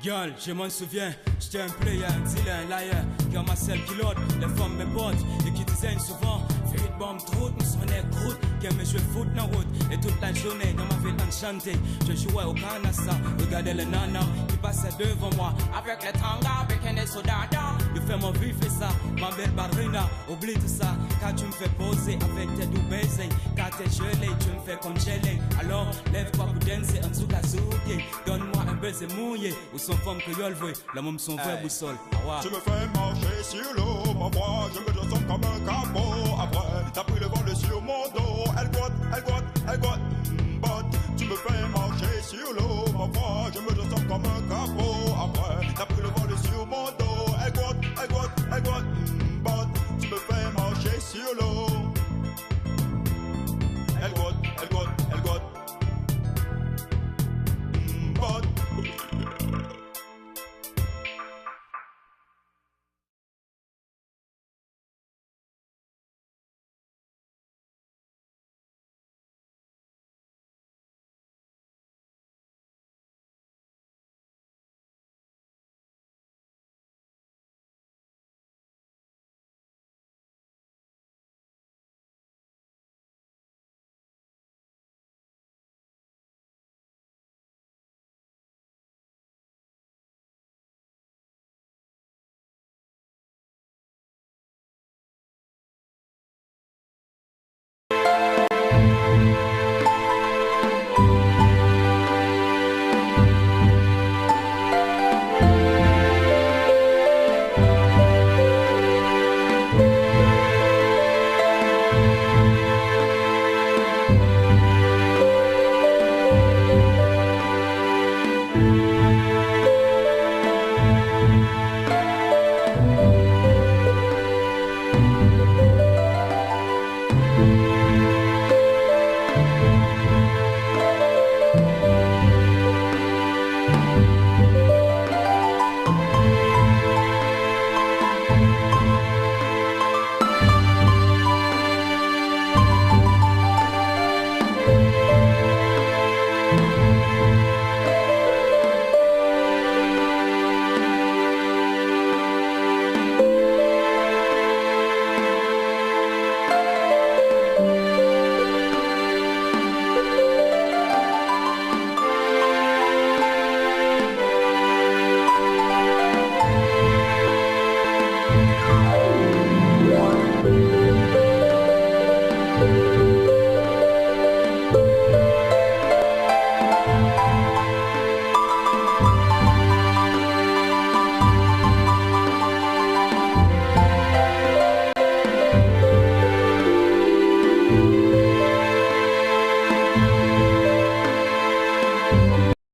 Girl, je m'en souviens, j'étais un player, un dealer, un liar, qui en ma selle pilote, les femmes mes potes, et qui disaient souvent, fais une bombe troute, nous sonnait croûte, qui aimait jouer foot dans route, et toute la journée, dans ma ville enchantée, je jouais au canassa, regardais les nanas, qui passaient devant moi, avec les tangas, avec un sodada, je fais mon vie, fais ça, ma belle ballerina, oublie tout ça, quand tu me fais poser, avec tes doux baisers, quand t'es gelé, tu me fais congeler, alors, lève-toi pour danser, en dessous kazouké, donne-moi un baiser mouillé, ou son femme que y'a le vrai, la môme son vrai boussole. Tu me fais marcher sur l'eau, parfois je me transforme comme un capot. Après, t'as pris le vol sur mon dos. Elle goûte, elle goûte, elle goûte.